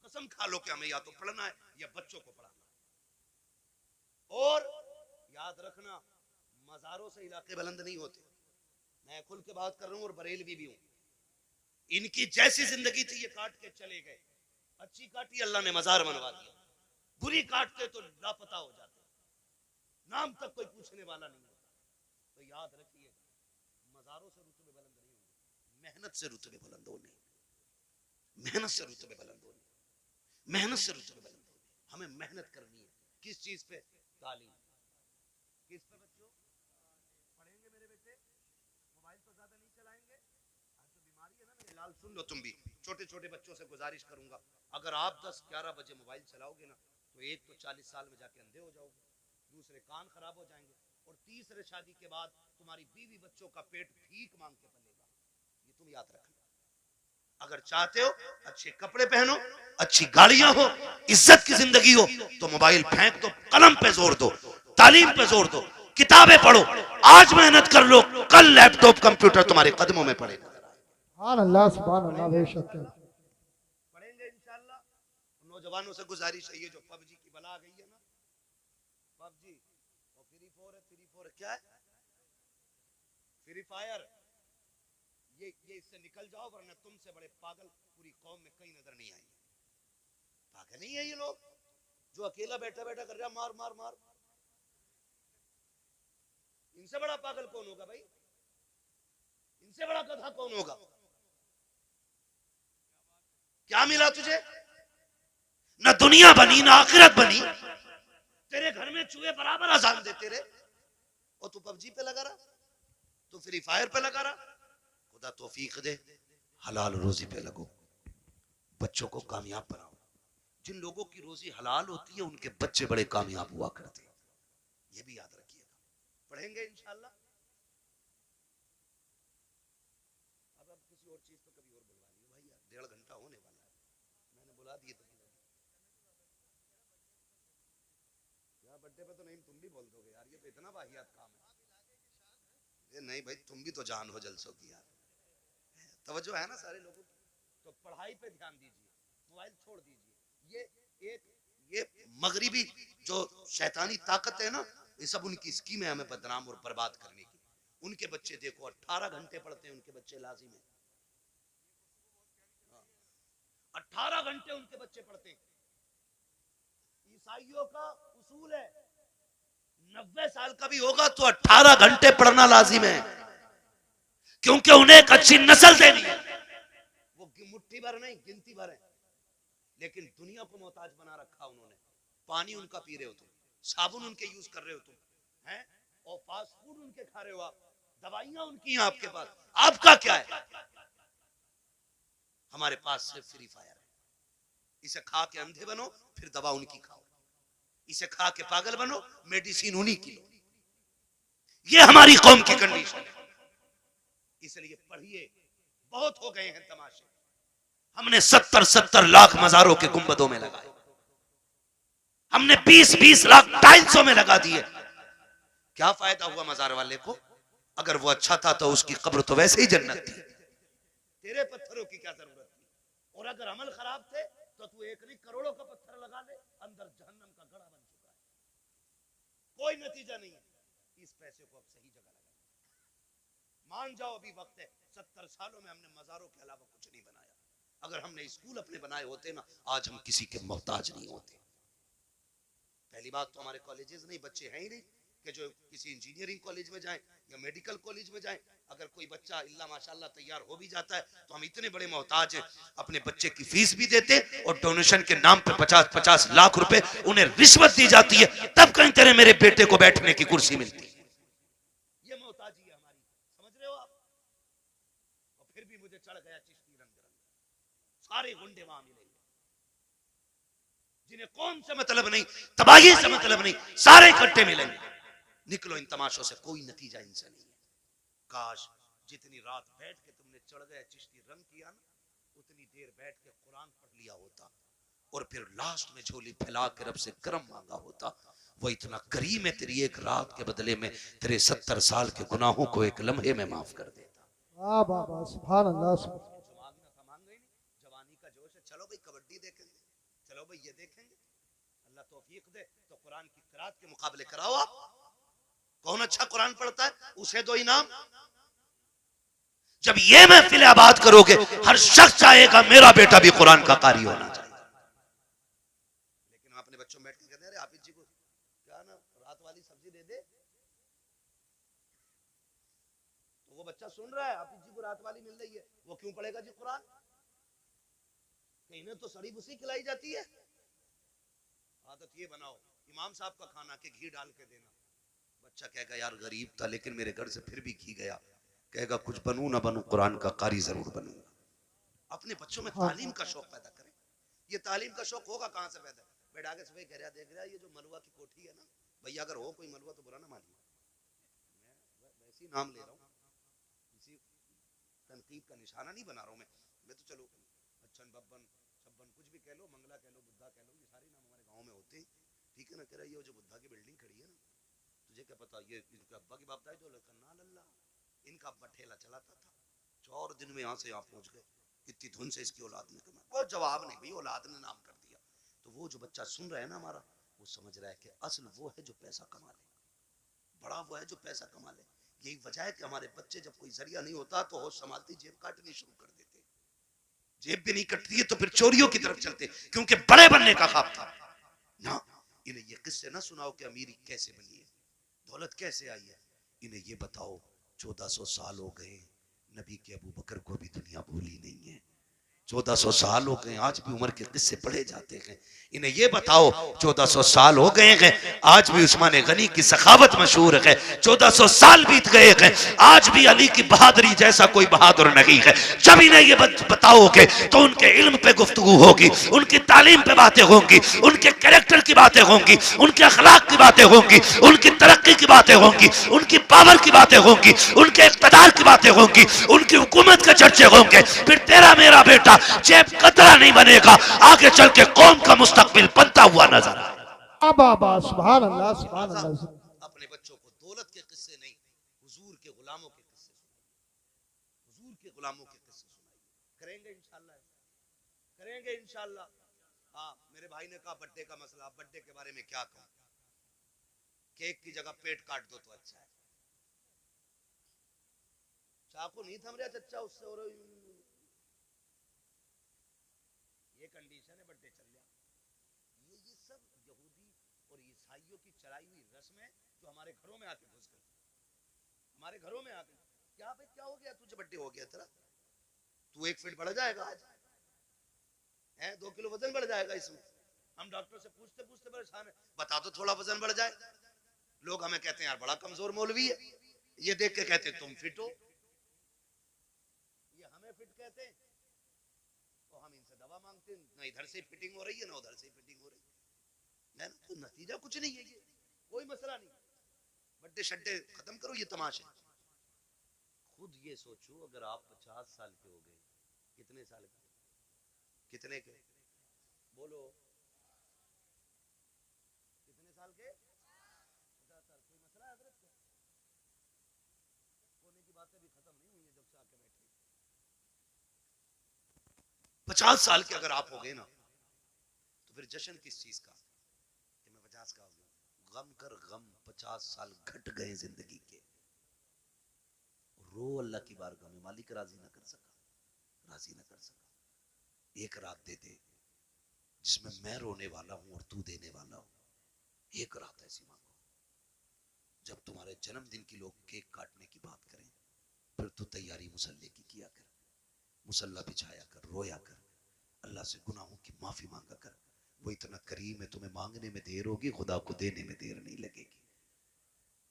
कसम खा लो कि हमें या तो पढ़ना है या बच्चों को पढ़ाना है। और याद रखना, मजारों से इलाके बुलंद नहीं होते। मैं खुल के बात कर रहा हूं और बरेलवी भी हूं। इनकी जैसी जिंदगी थी ये काट के चले गए, अच्छी काटी अल्लाह ने मजार बनवा दिया, बुरी काटते तो लापता हो जाते, नाम तक कोई पूछने वाला नहीं होता। तो याद रखिएगा, मजारों से रुतबे बुलंद नहीं होंगे, मेहनत से रुतबे बुलंद होने, मेहनत से रुतबे बुलंद होने, मेहनत से रुतबे बुलंद होने। हमें मेहनत करनी है। किस चीज पे? तालीम। किस पे बच्चों? पढ़ेंगे मेरे बेटे, मोबाइल तो ज्यादा नहीं चलाएंगे। आज तो बीमारी है ना मेरे लाल, सुन लो तुम भी। छोटे छोटे बच्चों से गुजारिश करूंगा, अगर आप 10-11 बजे मोबाइल चलाओगे ना, तो एक तो 40 साल में जाके अंधे हो जाओगे, दूसरे कान खराब हो जाएंगे, और तीसरे शादी के बाद तुम्हारी बीवी बच्चों का पेट भीख मांग के पलेगा। ये तुम याद रखना। अगर चाहते हो अच्छे कपड़े पहनो, अच्छी गाड़ियां हो, इज्जत की जिंदगी हो, तो मोबाइल फेंक दो, कलम पे जोर दो, तालीम पे जोर दो, किताबें पढ़ो। आज मेहनत कर लो, कल लैपटॉप कंप्यूटर तुम्हारे कदमों में पड़ेगा।
सुभान अल्लाह, सुभान अल्लाह, बेशक
पढ़ेंगे इंशाल्लाह। नौजवानों से गुजारिश है, ये जो पबजी की बला आ गई है ना, पबजी और फ्री फायर क्या है, फ्री फायर, ये इससे निकल जाओ, वरना तुमसे बड़े पागल पूरी कौम में कहीं नजर नहीं आएंगे। पागल नहीं है ये लोग, जो अकेला बैठा बैठा कर रहा मार मार मार। इनसे बड़ा पागल कौन होगा भाई? इनसे बड़ा गधा कौन होगा? क्या मिला तुझे? ना दुनिया बनी ना आखिरत बनी, तेरे घर में चूहे बराबर अजान देते रहे, और तू पबजी पे लगा रहा, तू फ्री फायर पे लगा रहा। खुदा तौफीक दे, हलाल रोजी पे लगो, बच्चों को कामयाब बनाओ। जिन लोगों की रोजी हलाल होती है उनके बच्चे बड़े कामयाब हुआ करते हैं, ये भी याद रखिएगा। पढ़ेंगे इंशाल्लाह। अब किसी और चीज पे कभी और बुलवा लियो भाई, यार 1.5 घंटा होने वाला है, मैंने बुला दिए तो यार बर्थडे पे तो नहीं, तुम भी बोल दोगे यार, ये तो इतना वाहियात काम है। ये नहीं भाई, तुम भी तो जान हो जलसों की यार, तवज्जो है ना सारे लोगों की। तो पढ़ाई पे ध्यान दीजिए, मोबाइल छोड़ दीजिए। ये मगरिबी जो शैतानी ताकत है ना, ये सब उनकी स्कीम है हमें बदनाम और बर्बाद करने की। उनके बच्चे देखो 18 घंटे पढ़ते हैं, उनके बच्चे लाजिम है, 18 घंटे उनके बच्चे पढ़ते हैं। ईसाइयों का उसूल है 90 साल का भी होगा तो 18 घंटे पढ़ना लाजिम है, क्योंकि उन्हें एक अच्छी नस्ल देनी है। वो मुट्ठी भर नहीं, गिनती भर है, लेकिन दुनिया को मोहताज बना रखा उन्होंने। पानी उनका पी रहे हो तुम, साबुन उनके यूज कर रहे हो तुम, हैं, और फास्ट फूड उनके खा रहे हो आप, दवाइयां उनकी हैं आपके पास, आपका क्या है? हमारे पास सिर्फ फ्री फायर है। इसे खा के अंधे बनो, फिर दवा उनकी खाओ। इसे खा के पागल बनो, मेडिसिन उन्हीं की लो। ये हमारी कौम की कंडीशन है। इसलिए पढ़िए, बहुत हो गए हैं तमाशे। हमने 70-70 लाख मजारों के गुंबदों में लगाए, हमने 20-20 लाख टाइल्सों में लगा दिए। क्या फायदा हुआ मजार वाले को? अगर वो अच्छा था तो उसकी कब्र तो वैसे ही जन्नत थी, तेरे पत्थरों की क्या जरूरत थी? और अगर अमल खराब थे तो तू एक नहीं करोड़ों का पत्थर लगा ले, अंदर जहन्नम का गड़ा बन चुका है, कोई नतीजा नहीं है। इस पैसे को अब सही जगह लगा, मान जाओ अभी वक्त है। 70 सालों में हमने मजारों के अलावा कुछ नहीं बनाया। अगर हमने स्कूल अपने बनाए होते ना, आज हम किसी के मोहताज नहीं होते। पहली बात तो हमारे कॉलेजेस नहीं, बच्चे हैं ही नहीं कि जो किसी इंजीनियरिंग कॉलेज में जाएं या मेडिकल कॉलेज में जाएं। अगर कोई बच्चा इल्ला माशाल्लाह तैयार हो भी जाता है तो हम इतने बड़े मोहताज हैं, अपने बच्चे की फीस भी देते और डोनेशन के नाम पे 50-50 लाख रुपए उन्हें रिश्वत दी जाती है, तब कहीं तेरे मेरे बेटे को बैठने की कुर्सी मिलती है। ये मोहताजी है हमारी, समझ रहे हो आप? और फिर भी मुझे चढ़ गया चिश्ती रंग रंग। सारे गुंडे वहां मिलेंगे जिन्हें कौम से मतलब नहीं, तबाही से मतलब नहीं, सारे इकट्ठे मिलेंगे। निकलो इन तमाशों से, कोई नतीजा इनसे नहीं है। काश जितनी रात बैठ के तुमने चढ़ गया चिश्ती रंग किया ना, उतनी देर बैठ के कुरान पढ़ लिया होता। और फिर लास्ट में झोली फैला के रब से करम मांगा होता। वो इतना करीम है, तेरी एक रात के बदले में तेरे 70 साल के गुनाहों को एक लम्हे में माफ कर देता।
वाह वाह वाह, सुभान अल्लाह।
दिमाग ना थमांग गई नहीं, जवानी का जोश है, चलो भाई कबड्डी देखेंगे, चलो भाई ये देखेंगे, अल्लाह तौफीक दे तो कुरान की किरात के मुकाबले कराओ। आप कौन अच्छा कुरान पढ़ता है उसे दो इनाम। जब ये महफिल आबाद करोगे, हर शख्स चाहेगा मेरा बेटा भी कुरान का कारी होना चाहिए। लेकिन अपने बच्चों में बैठ के कहते हैं हाफिज जी को क्या ना रात वाली सब्जी दे दे, तो वो बच्चा सुन रहा है हाफिज जी को रात वाली मिल रही है, वो क्यों पढ़ेगा जी कुरान? इन्हें तो सड़ी भूसी खिलाई जाती है। आदत ये बनाओ इमाम साहब का खाना के घी डाल के देना। बच्चा कहेगा यार गरीब था लेकिन मेरे घर से फिर भी घी गया, कहेगा कुछ बनूं ना बनूं कुरान का कारी जरूर बनूंगा। अपने बच्चों में तालीम का शौक पैदा करें। ये तालीम का शौक होगा कहां से पैदा? बैठा के सुबह कह रहा देख रहा ये जो मलुआ की कोठी है ना भैया, अगर हो कोई मलुआ तो बुरा ना मानिए, मैं वैसे ही नाम ले रहा हूँ, किसी तनकीद का निशाना नहीं बना रहा हूँ मैं तो चलो अच्छन बब्बन छब्बन कुछ भी कह लो, मंगला कह लो, बुद्धा कह लो, ये सारे नाम हमारे गाँव में होते हैं, ठीक है ना। कह रहा ये जो बुद्धा की बिल्डिंग खड़ी है ना, तुझे क्या पता ये इनके अब्बा की बापदाई तो करना लल्ला, इनका अब्बा ठेला चलाता था, 4 दिन में यहाँ से यहाँ पहुंच गए, कितनी धुन से इसकी औलाद ने कमाया। वो जवाब नहीं भाई, औलाद ने नाम कर दिया। तो वो जो बच्चा सुन रहा है ना हमारा, वो समझ रहा है कि असल वो है जो पैसा कमा ले, बड़ा वो है जो पैसा कमा ले। यही वजह है कि हमारे बच्चे जब कोई जरिया नहीं होता तो होश संभालती जेब काटनी शुरू कर देते। जेब भी नहीं कटती है तो फिर चोरियों की तरफ चलते, क्योंकि बड़े बनने का ख्वाब था ना। इन्हें ये किस्से ना सुनाओ कि अमीरी कैसे बनी है, दौलत कैसे आई है। इन्हें ये बताओ 1400 साल हो गए, नबी के अबू बकर को भी दुनिया भूली नहीं है। 1400 साल हो गए, आज भी उमर के किस्से पढ़े जाते हैं। इन्हें ये बताओ 1400 साल हो गए हैं, आज भी उस्मान गनी की सखावत मशहूर है। 1400 साल बीत गए हैं, आज भी अली की बहादुरी जैसा कोई बहादुर नहीं है। जब इन्हें ये बताओगे तो उनके इल्म पे गुफ्तगू होगी, उनकी तालीम पे बातें होंगी, उनके कैरेक्टर की बातें होंगी, उनके अखलाक की बातें होंगी, उनकी तरक्की की बातें होंगी, उनकी पावर की बातें होंगी, उनके इक़्तिदार की बातें होंगी, उनकी हुकूमत के चर्चे होंगे। फिर तेरा मेरा बेटा जेब कतरा नहीं बनेगा, आगे चल के कौम का मुस्तकबिल बनता हुआ नजर आए।
वाह वाह, सुभान अल्लाह, सुभान अल्लाह।
अपने बच्चों को दौलत के किस्से नहीं, हुजूर के गुलामों के किस्से सुनाइए, हुजूर के गुलामों के किस्से सुनाइए। करेंगे इंशाल्लाह, करेंगे इंशाल्लाह। हाँ, मेरे भाई ने कहा बर्थडे का मसला, बर्थडे के बारे में क्या कहूं, केक की जगह पेट काट दो तो अच्छा है। चाकू नहीं थम रहा चच्चा उससे, और ये कंडीशन है, बर्थडे चल गया। ये सब यहूदी और ईसाइयों की चलाई हुई रस्में जो हमारे घरों में आके घुस गई, हमारे घरों में आके। क्या भाई क्या हो गया, तुझे बर्थडे हो गया तेरा, तू 1 फीट बढ़ जाएगा आज है, 2 किलो वजन बढ़ जाएगा इसमें। हम डॉक्टर से पूछते पूछते परेशान है, बता दो थोड़ा वजन बढ़ जाए। लोग हमें कहते हैं यार बड़ा कमजोर मौलवी है, ये देख के कहते तुम फिट हो, ये हमें फिट कहते हैं, तो हम इनसे दवा मांगते हैं, ना इधर से फिटिंग हो रही है ना उधर से फिटिंग हो रही है ना। तो नतीजा कुछ नहीं है, ये कोई मसला नहीं। बर्थडे शड्डे खत्म करो ये तमाशे। खुद ये सोचो अगर आप 50 साल के हो गए, कितने साल के, कितने के बोलो, कितने साल के, 50 साल। कोई मसला है हजरत क्या? होने की बातें भी खत्म नहीं हुई है जब से आके बैठे। 50 साल के अगर आप हो गए ना, तो फिर जश्न किस चीज का कि मैं 50 का हो गया। गम कर गम, 50 साल घट गए जिंदगी के, रो अल्लाह की बारगाह में, मालिक राजी ना कर सका, राजी ना कर सका। एक रात दे दे जिसमें मैं रोने वाला हूं और तू देने वाला हूं। एक रात ऐसी मांगो जब तुम्हारे जन्मदिन की लोग केक काटने की बात करें, फिर तू तैयारी मुसल्ले की किया कर, मुसल्ला बिछाया कर, रोया कर, अल्लाह से गुनाहों की माफी मांगा कर। वो इतना करीम है, तुम्हें मांगने में देर होगी, खुदा को देने में देर नहीं लगेगी।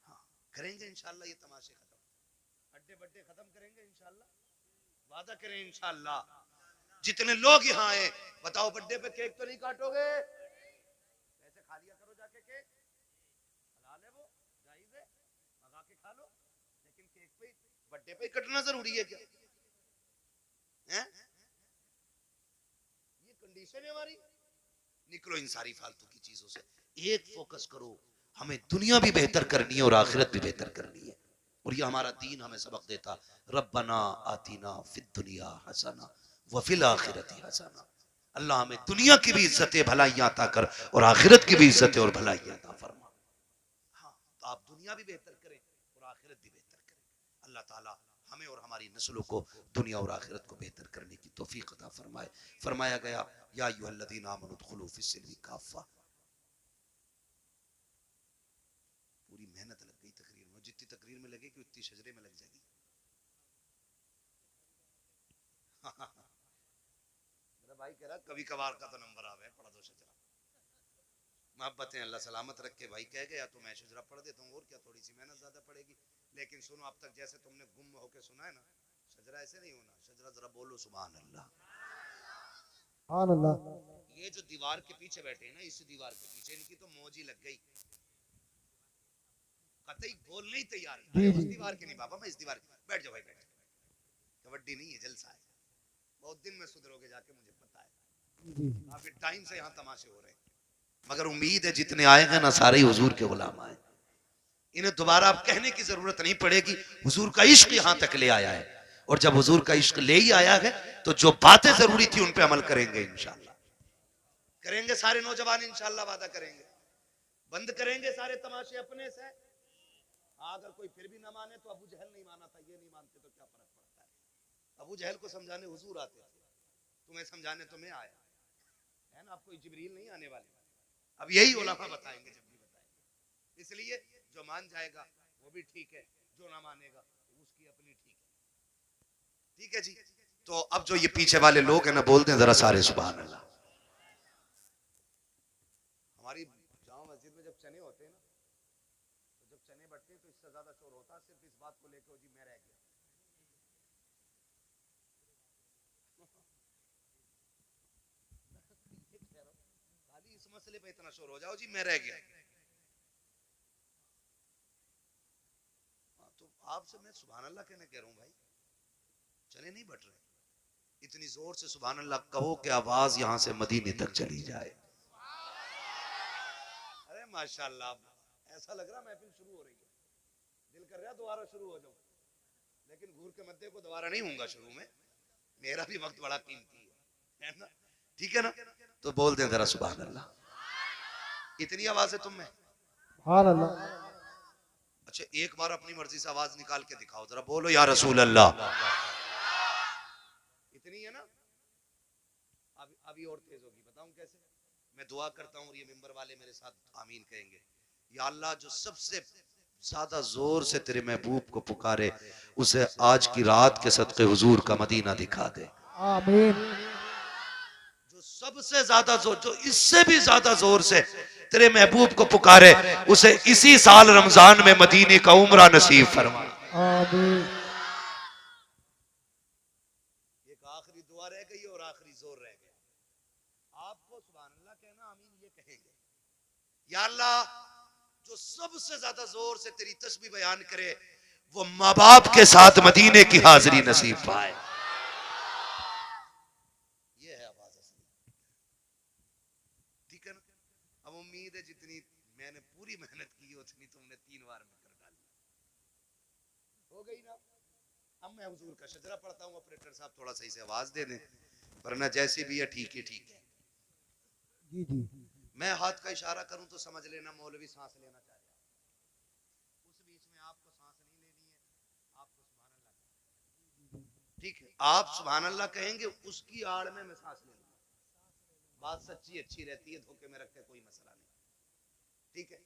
हाँ, करेंगे इंशाल्लाह ये तमाशे खत्म, अड्डे बड्डे खत्म करेंगे इंशाल्लाह, वादा करें इंशाल्लाह। जितने लोग यहाँ आए बताओ बर्थडे पे केक तो नहीं काटोगे? ऐसे खा लिया करो जाके केक, हलाल है वो, जायज है, मंगा के खा लो, लेकिन केक पे बर्थडे पे कटना जरूरी है क्या है? ये कंडीशन है हमारी। निकलो इन सारी फालतू की चीजों से, एक फोकस करो, हमें दुनिया भी बेहतर करनी है और आखिरत भी बेहतर करनी है। और ये हमारा दीन हमें सबक देता, रब्बना आतीना फिद दुनिया हसना व फिल आखिरती हसना। अल्लाह हमें दुनिया की भी इज्जत भलाइयां अता कर और आखिरत की भी इज्जत और भलाइयां अता फरमा। हाँ, तो आप दुनिया भी बेहतर करें और आखिरत भी बेहतर करें। अल्लाह ताला हमें और हमारी नस्लों को दुनिया और आखिरत को बेहतर करने की तौफीक अता फरमाए। फरमाया गया, या अय्युहल्लज़ीना आमनू उदखुलू फिस्सिल्मी काफ़ा। पूरी मेहनत लग गई तकरीर में, जितनी तकरीर में लगेगी उतनी शजरे में लग जाएगी। मेरा भाई कह रहा कभी कभार का तो नंबर आवे, पढ़ा दो शजरा। मोहब्बतें अल्लाह सलामत रखे। भाई कह गया तो मैं शजरा पढ़ देता हूँ, और क्या, थोड़ी सी मेहनत ज्यादा पड़ेगी। लेकिन सुनो, अब तक जैसे तुमने गुम होके सुना है ना, शजरा ऐसे नहीं होना। शजरा जरा बोलो सुभान अल्लाह।
सुभान अल्लाह।
ये जो दीवार के पीछे बैठे हैं ना, इस दीवार के पीछे इनकी तो मौज ही लग गई, कतई बोलने ही तैयार। अरे उस दीवार के नहीं बाबा, मैं इस दीवार की। बैठ जाओ भाई, बैठ। कबड्डी नहीं है, जलसा है। बहुत दिन में सुधरोगे जाके, मुझे पता है। काफी टाइम से यहाँ तमाशे हो रहे हैं, मगर उम्मीद है जितने आएंगे ना सारे ही हुजूर के गुलाम आए। इन्हें दोबारा अब कहने की जरूरत नहीं पड़ेगी, हुजूर का इश्क यहाँ तक ले आया है। और जब हुजूर का इश्क ले ही आया है तो जो बातें जरूरी थी उन पे अमल करेंगे इंशाल्लाह। करेंगे सारे नौजवान इंशाल्लाह, वादा करेंगे। बंद करेंगे सारे तमाशे अपने से। अगर कोई फिर भी ना माने तो अबू जहल नहीं माना था, ये नहीं मानते तो क्या फर्क पड़ता है। अबू जहल को समझाने हुजूर आते थे, तुम्हें समझाने तो मैं आया, है ना। अब कोई जिब्रील नहीं आने वाले। अब यही उलमा बताएंगे जब भी बताएंगे। इसलिए जो मान जाएगा वो भी ठीक है, जो ना मानेगा उसकी अपनी ठीक है। ठीक है जी। तो अब जो ये पीछे वाले लोग हैं ना, बोलते हैं जरा सारे सुभान अल्लाह। हमारी जामा मस्जिद में जब चने होते हैं ना, तो जब चने बटते हैं तो इससे ज्यादा शोर होता है, सिर्फ इस बात को लेकर जी मैं रह गया। खाली इस मसले पे इतना शोर हो जाओ जी मैं रह गया। तो आपसे मैं सुभान अल्लाह कहने कह रहा हूँ भाई, चने नहीं बट रहे। इतनी जोर से सुभान अल्लाह कहो कि आवाज यहां से मदीने तक चली जाए। अरे माशाल्लाह, ऐसा लग रहा महफिल शुरू हो रही है। दिल कर रहा दोबारा शुरू हो जाऊं, लेकिन घूर के मध्य को दोबारा नहीं होऊंगा शुरू में। मेरा भी वक्त बड़ा कीमती है ना। ठीक है ना। तो बोल दें जरा सुभान अल्लाह। इतनी आवाज है तुम में?
सुभान अल्लाह।
अच्छा, एक बार अपनी मर्जी से आवाज निकाल के दिखाओ जरा, बोलो या रसूल अल्लाह। इतनी है ना। अभी और तेज होगी, बताऊं कैसे। मैं दुआ करता हूँ और ये मिंबर वाले मेरे साथ आमीन कहेंगे। या अल्लाह, जो सबसे ज्यादा जोर से तेरे महबूब को पुकारे उसे आज की रात के सदके हुजूर का मदीना दिखा दे।
आमीन।
जो सबसे ज्यादा जोर, जो इससे भी ज्यादा जोर से तेरे महबूब को पुकारे उसे इसी साल रमजान में मदीने का उम्रा नसीब फरमा।
आमीन।
एक आखिरी दुआ रह गई और आखिरी जोर रह गया। आपको सुभान अल्लाह कहना, आमीन ये कहेंगे। या अल्लाह, जो सबसे ज्यादा जोर से तेरी तस्बीह बयान करे वो माँ बाप के साथ मदीने की हाजिरी नसीब पाए। ये है आवाज असली। ठीक है ना। अब उम्मीद है जितनी मैंने पूरी मेहनत की उतनी तुमने 3 बार में कर डाली। हो गई ना। अब मैं हुजूर का शजरा पढ़ता हूँ, ऑपरेटर साहब थोड़ा सही से आवाज दे दें, वरना जैसी भी है ठीक है ठीक है।
जी जी।
मैं हाथ का इशारा करूं तो समझ लेना मौलवी सांस लेना चाह रहा है। उस बीच में आपको सांस नहीं लेनी है, आपको सुभान अल्लाह। ठीक है, आप सुभान अल्लाह कहेंगे, उसकी आड़ में मैं सांस ले लूंगा। बात सच्ची अच्छी रहती है, धोखे में रख के कोई मसला नहीं। ठीक है।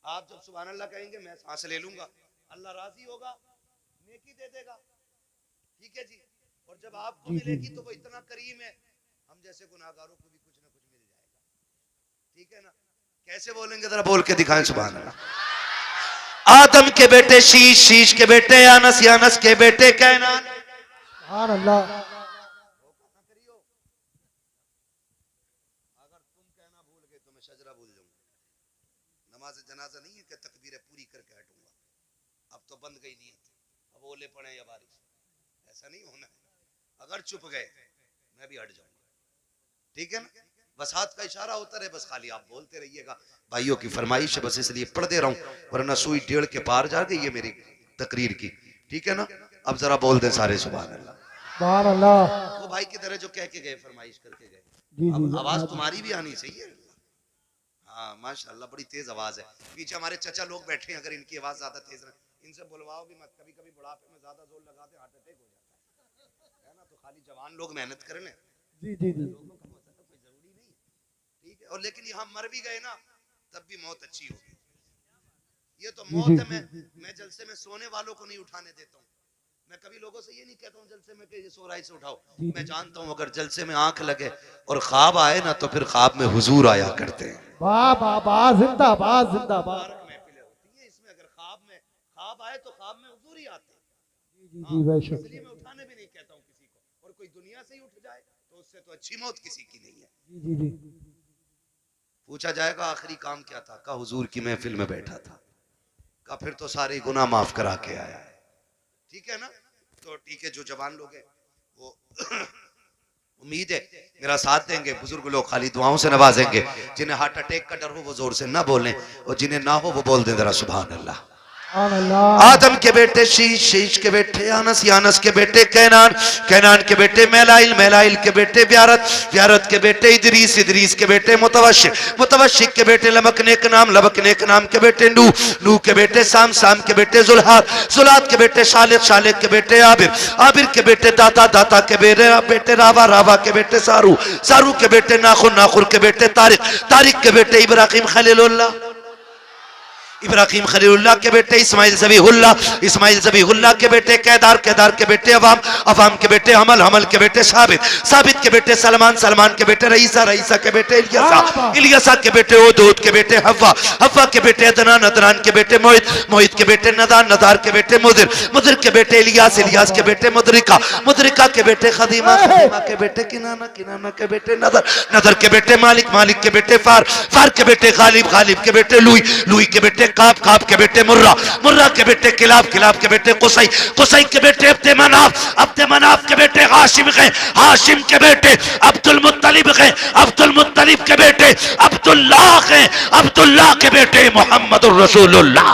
आप जब सुभान अल्लाह कहेंगे मैं सांस ले लूंगा, अल्लाह राजी होगा, नेकी दे देगा। ठीक है जी। और जब आपको मिलेगी तो वो इतना करीम है, हम जैसे गुनाहगारों को भी कुछ ना कुछ मिल जाएगा। ठीक है ना। कैसे बोलेंगे जरा बोल के दिखाएं सुभान अल्लाह। आदम के बेटे शीश, शीश के बेटे यानस, यानस के बेटे कैनान।
सुभान अल्लाह।
अगर तुम कहना भूल गए तो मैं शजरा भूल जाऊंगा। नमाज जनाजा नहीं है कि तकबीरें पूरी करके हटूंगा। अब तो बंद गई नीयत, अब ओले पड़े या बारिश, ऐसा नहीं होना है। अगर चुप गए मैं भी हट जाऊंगा। ठीक है ना। बस हाथ का इशारा होता रहे, बस खाली आप बोलते रहिएगा। भाइयों की फरमाइश है, बस इसलिए पढ़ दे रहा हूँ, वरना सुई 1.5 के पार जा गई है मेरी तकरीर की। ठीक है ना? अब जरा बोल दें सारे सुभान अल्लाह।
सुभान अल्लाह।
वो भाई की तरह जो कह के गए, फरमाइश करके गए।
जी जी
अब आवाज तुम्हारी भी आनी चाहिए। हाँ माशाल्लाह, बड़ी तेज आवाज है। पीछे हमारे चचा लोग बैठे हैं, अगर इनकी आवाज ज्यादा तेज है इनसे बुलवाओ भी मत। कभी कभी बुढ़ापे में ज्यादा जोर लगाते हार्ट अटैक हो जाता है ना। तो खाली जवान लोग मेहनत कर लें।
जी जी जी।
कोई जरूरी नहीं, ठीक है। और लेकिन यहाँ मर भी गए ना तब भी मौत अच्छी होगी। ये तो मौत है। मैं जलसे में सोने वालों को नहीं उठाने देता हूँ। मैं कभी लोगों से ये नहीं कहता हूँ जलसे में कि ये सो रहा है इसे उठाओ। मैं जानता हूँ अगर जलसे में आंख लगे और ख्वाब आए ना तो फिर ख्वाब में हुजूर आया करते हैं।
वाह वाह वाह, जिंदाबाद जिंदाबाद।
महफिलें होती है इसमें, अगर ख्वाब आए तो ख्वाब में हुजूर ही आते हैं।
जी जी बेशक।
इसलिए मैं उठाने भी नहीं कहता हूँ किसी को। और कोई दुनिया से ही उठ जाए तो उससे तो अच्छी मौत किसी की नहीं है।
जी जी जी।
पूछा जाएगा आखिरी काम क्या था? का हुजूर की महफिल में बैठा था। का फिर तो सारे गुनाह माफ करा के आया है। ठीक है ना? तो ठीक है, जो जवान लोग हैं वो उम्मीद है मेरा साथ देंगे। बुजुर्ग लोग खाली दुआओं से नवाजेंगे। जिन्हें हार्ट अटैक का डर हो वो जोर से ना बोलें, और जिन्हें ना हो वो बोल दें जरा सुभान अल्लाह। आदम के बेटे शीश, शीश के बेटे यानस, यानस के बेटे कैनान, कैनान के बेटे मैलाइल, मैलाइल के बेटे ब्यारत, ब्यारत के बेटे इदरीस, इदरीस के बेटे मुतवशिक, मुतवशिक के बेटे लमकने के नाम, लमकने के नाम के बेटे नूह, नूह के बेटे साम, साम के बेटे जुल्हाद, जुल्हाद के बेटे शालिक, शालिक के बेटे आबिर, आबिर के बेटे दाता, दाता के बेटे रावा, रावा के बेटे सारू, सारू के बेटे नाखुर, नाखुर के बेटे तारिक, तारिक के बेटे इब्राहिम खलीलुल्लाह, इब्राहिम खलीलुल्लाह के बेटे इस्माइल ज़बीहुल्लाह, इस्माइल ज़बीहुल्लाह के बेटे कैदार, कैदार के बेटे अवाम, अवाम के बेटे हमल, हमल के बेटे साबित, साबित के बेटे सलमान, सलमान के बेटे रईसा, रईसा के बेटे इलियासा, इलियासा के बेटे ओदूद के बेटे हव्वा, हव्वा के बेटे अदनान, अदनान के बेटे मोहित, मोहित के बेटे नदार, नदार के बेटे मुदिर, मुदिर के बेटे इलियास, इलियास के बेटे मुदरिका, मुदरिका के बेटे खदीमा, खदीमा के बेटे किनाना, किनाना के बेटे नदर, नदर के बेटे मालिक, मालिक के बेटे फार, फार के बेटे गालिब, गालिब के बेटे लुई, लुई के बेटे काब, काब के बेटे मुर्रा, मुर्रा के बेटे किलाब, किलाब के बेटे कुसई, कुसई के बेटे अब्दे मनाफ, अब्दे मनाफ के बेटे हाशिम गए, हाशिम के बेटे अब्दुल मुत्तलिब गए, अब्दुल मुत्तलिब के बेटे अब्दुल्लाह गए, अब्दुल्लाह के बेटे मोहम्मदुर रसूलुल्लाह।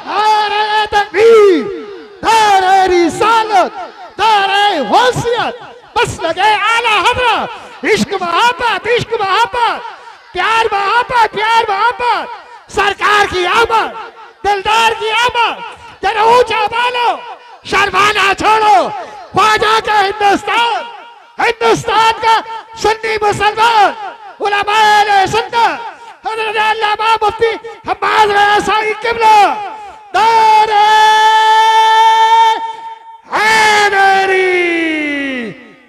नारे तकबीर, नारे रिसालत, नारे होशियत, बस लगे आला हज़रत, इश्क मोहब्बत, इश्क मोहब्बत, प्यार मोहब्बत, प्यार मोहब्बत, सरकार की आमद, दिलदार की आमद, जरा ऊंचा बोलो, शर्माना छोड़ो, ख्वाजा का हिंदुस्तान, हिंदुस्तान का सुन्नी मुसलमान, उलमाए सुन्नत, हज़रत अल्लामा मुफ्ती हम्माद रज़ाई क़िबला, नारे हैदरी,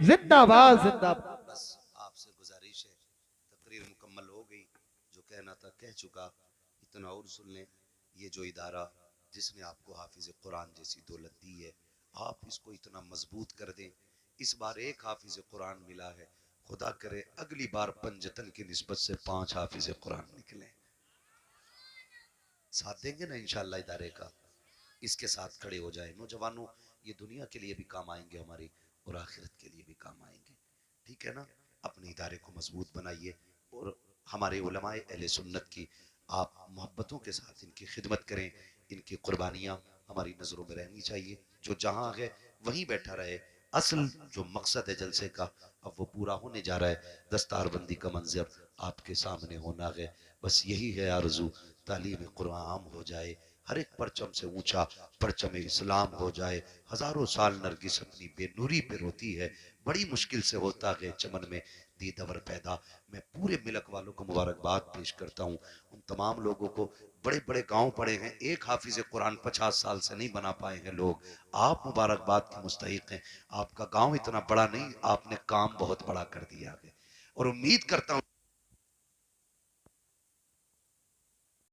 जिंदाबाद जिंदाबाद।
बस आपसे गुजारिश है, तकरीर मुकम्मल हो गई, जो कहना था कह चुका। इतना और सुन लें, ये जो इदारा जिसने आपको हाफिज कुरान जैसी दौलत दी है, आप इसको इतना मजबूत कर दें। इस बार एक हाफिज कुरान मिला है, खुदा करे अगली बार पंजतन की निस्बत से 5 हाफिज कुरान निकले। साथ देंगे ना इंशाअल्लाह इदारे का? इसके साथ खड़े हो जाए। नौजवानों, ये दुनिया के लिए भी काम आएंगे हमारी, और आखिरत के लिए भी काम आएंगे। ठीक है ना? अपने इदारे को मजबूत बनाइए, और हमारे उलमाए अहले सुन्नत की आप मोहब्बतों के साथ इनकी खिदमत करें। इनकी कुर्बानियाँ हमारी नज़रों में रहनी चाहिए। जो जहाँ है वहीं बैठा रहे। असल जो मकसद है जलसे का, अब वो पूरा होने जा रहा है। दस्तारबंदी का मंजर आपके सामने होना है। बस यही है आरज़ू, तालीम कुरान आम हो जाए, हर एक परचम से ऊंचा परचम इस्लाम हो जाए। हजारों साल नरगिस अपनी बेनूरी पे रोती है, बड़ी मुश्किल से होता है चमन में दीदवर पैदा। मैं पूरे मिलक वालों को मुबारकबाद पेश करता हूँ। उन तमाम लोगों को, बड़े बड़े गांव पड़े हैं, एक हाफिज कुरान 50 साल से नहीं बना पाए हैं लोग। आप मुबारकबाद के मुस्तहिक हैं। आपका गांव इतना बड़ा नहीं, आपने काम बहुत बड़ा कर दिया है। और उम्मीद करता हूँ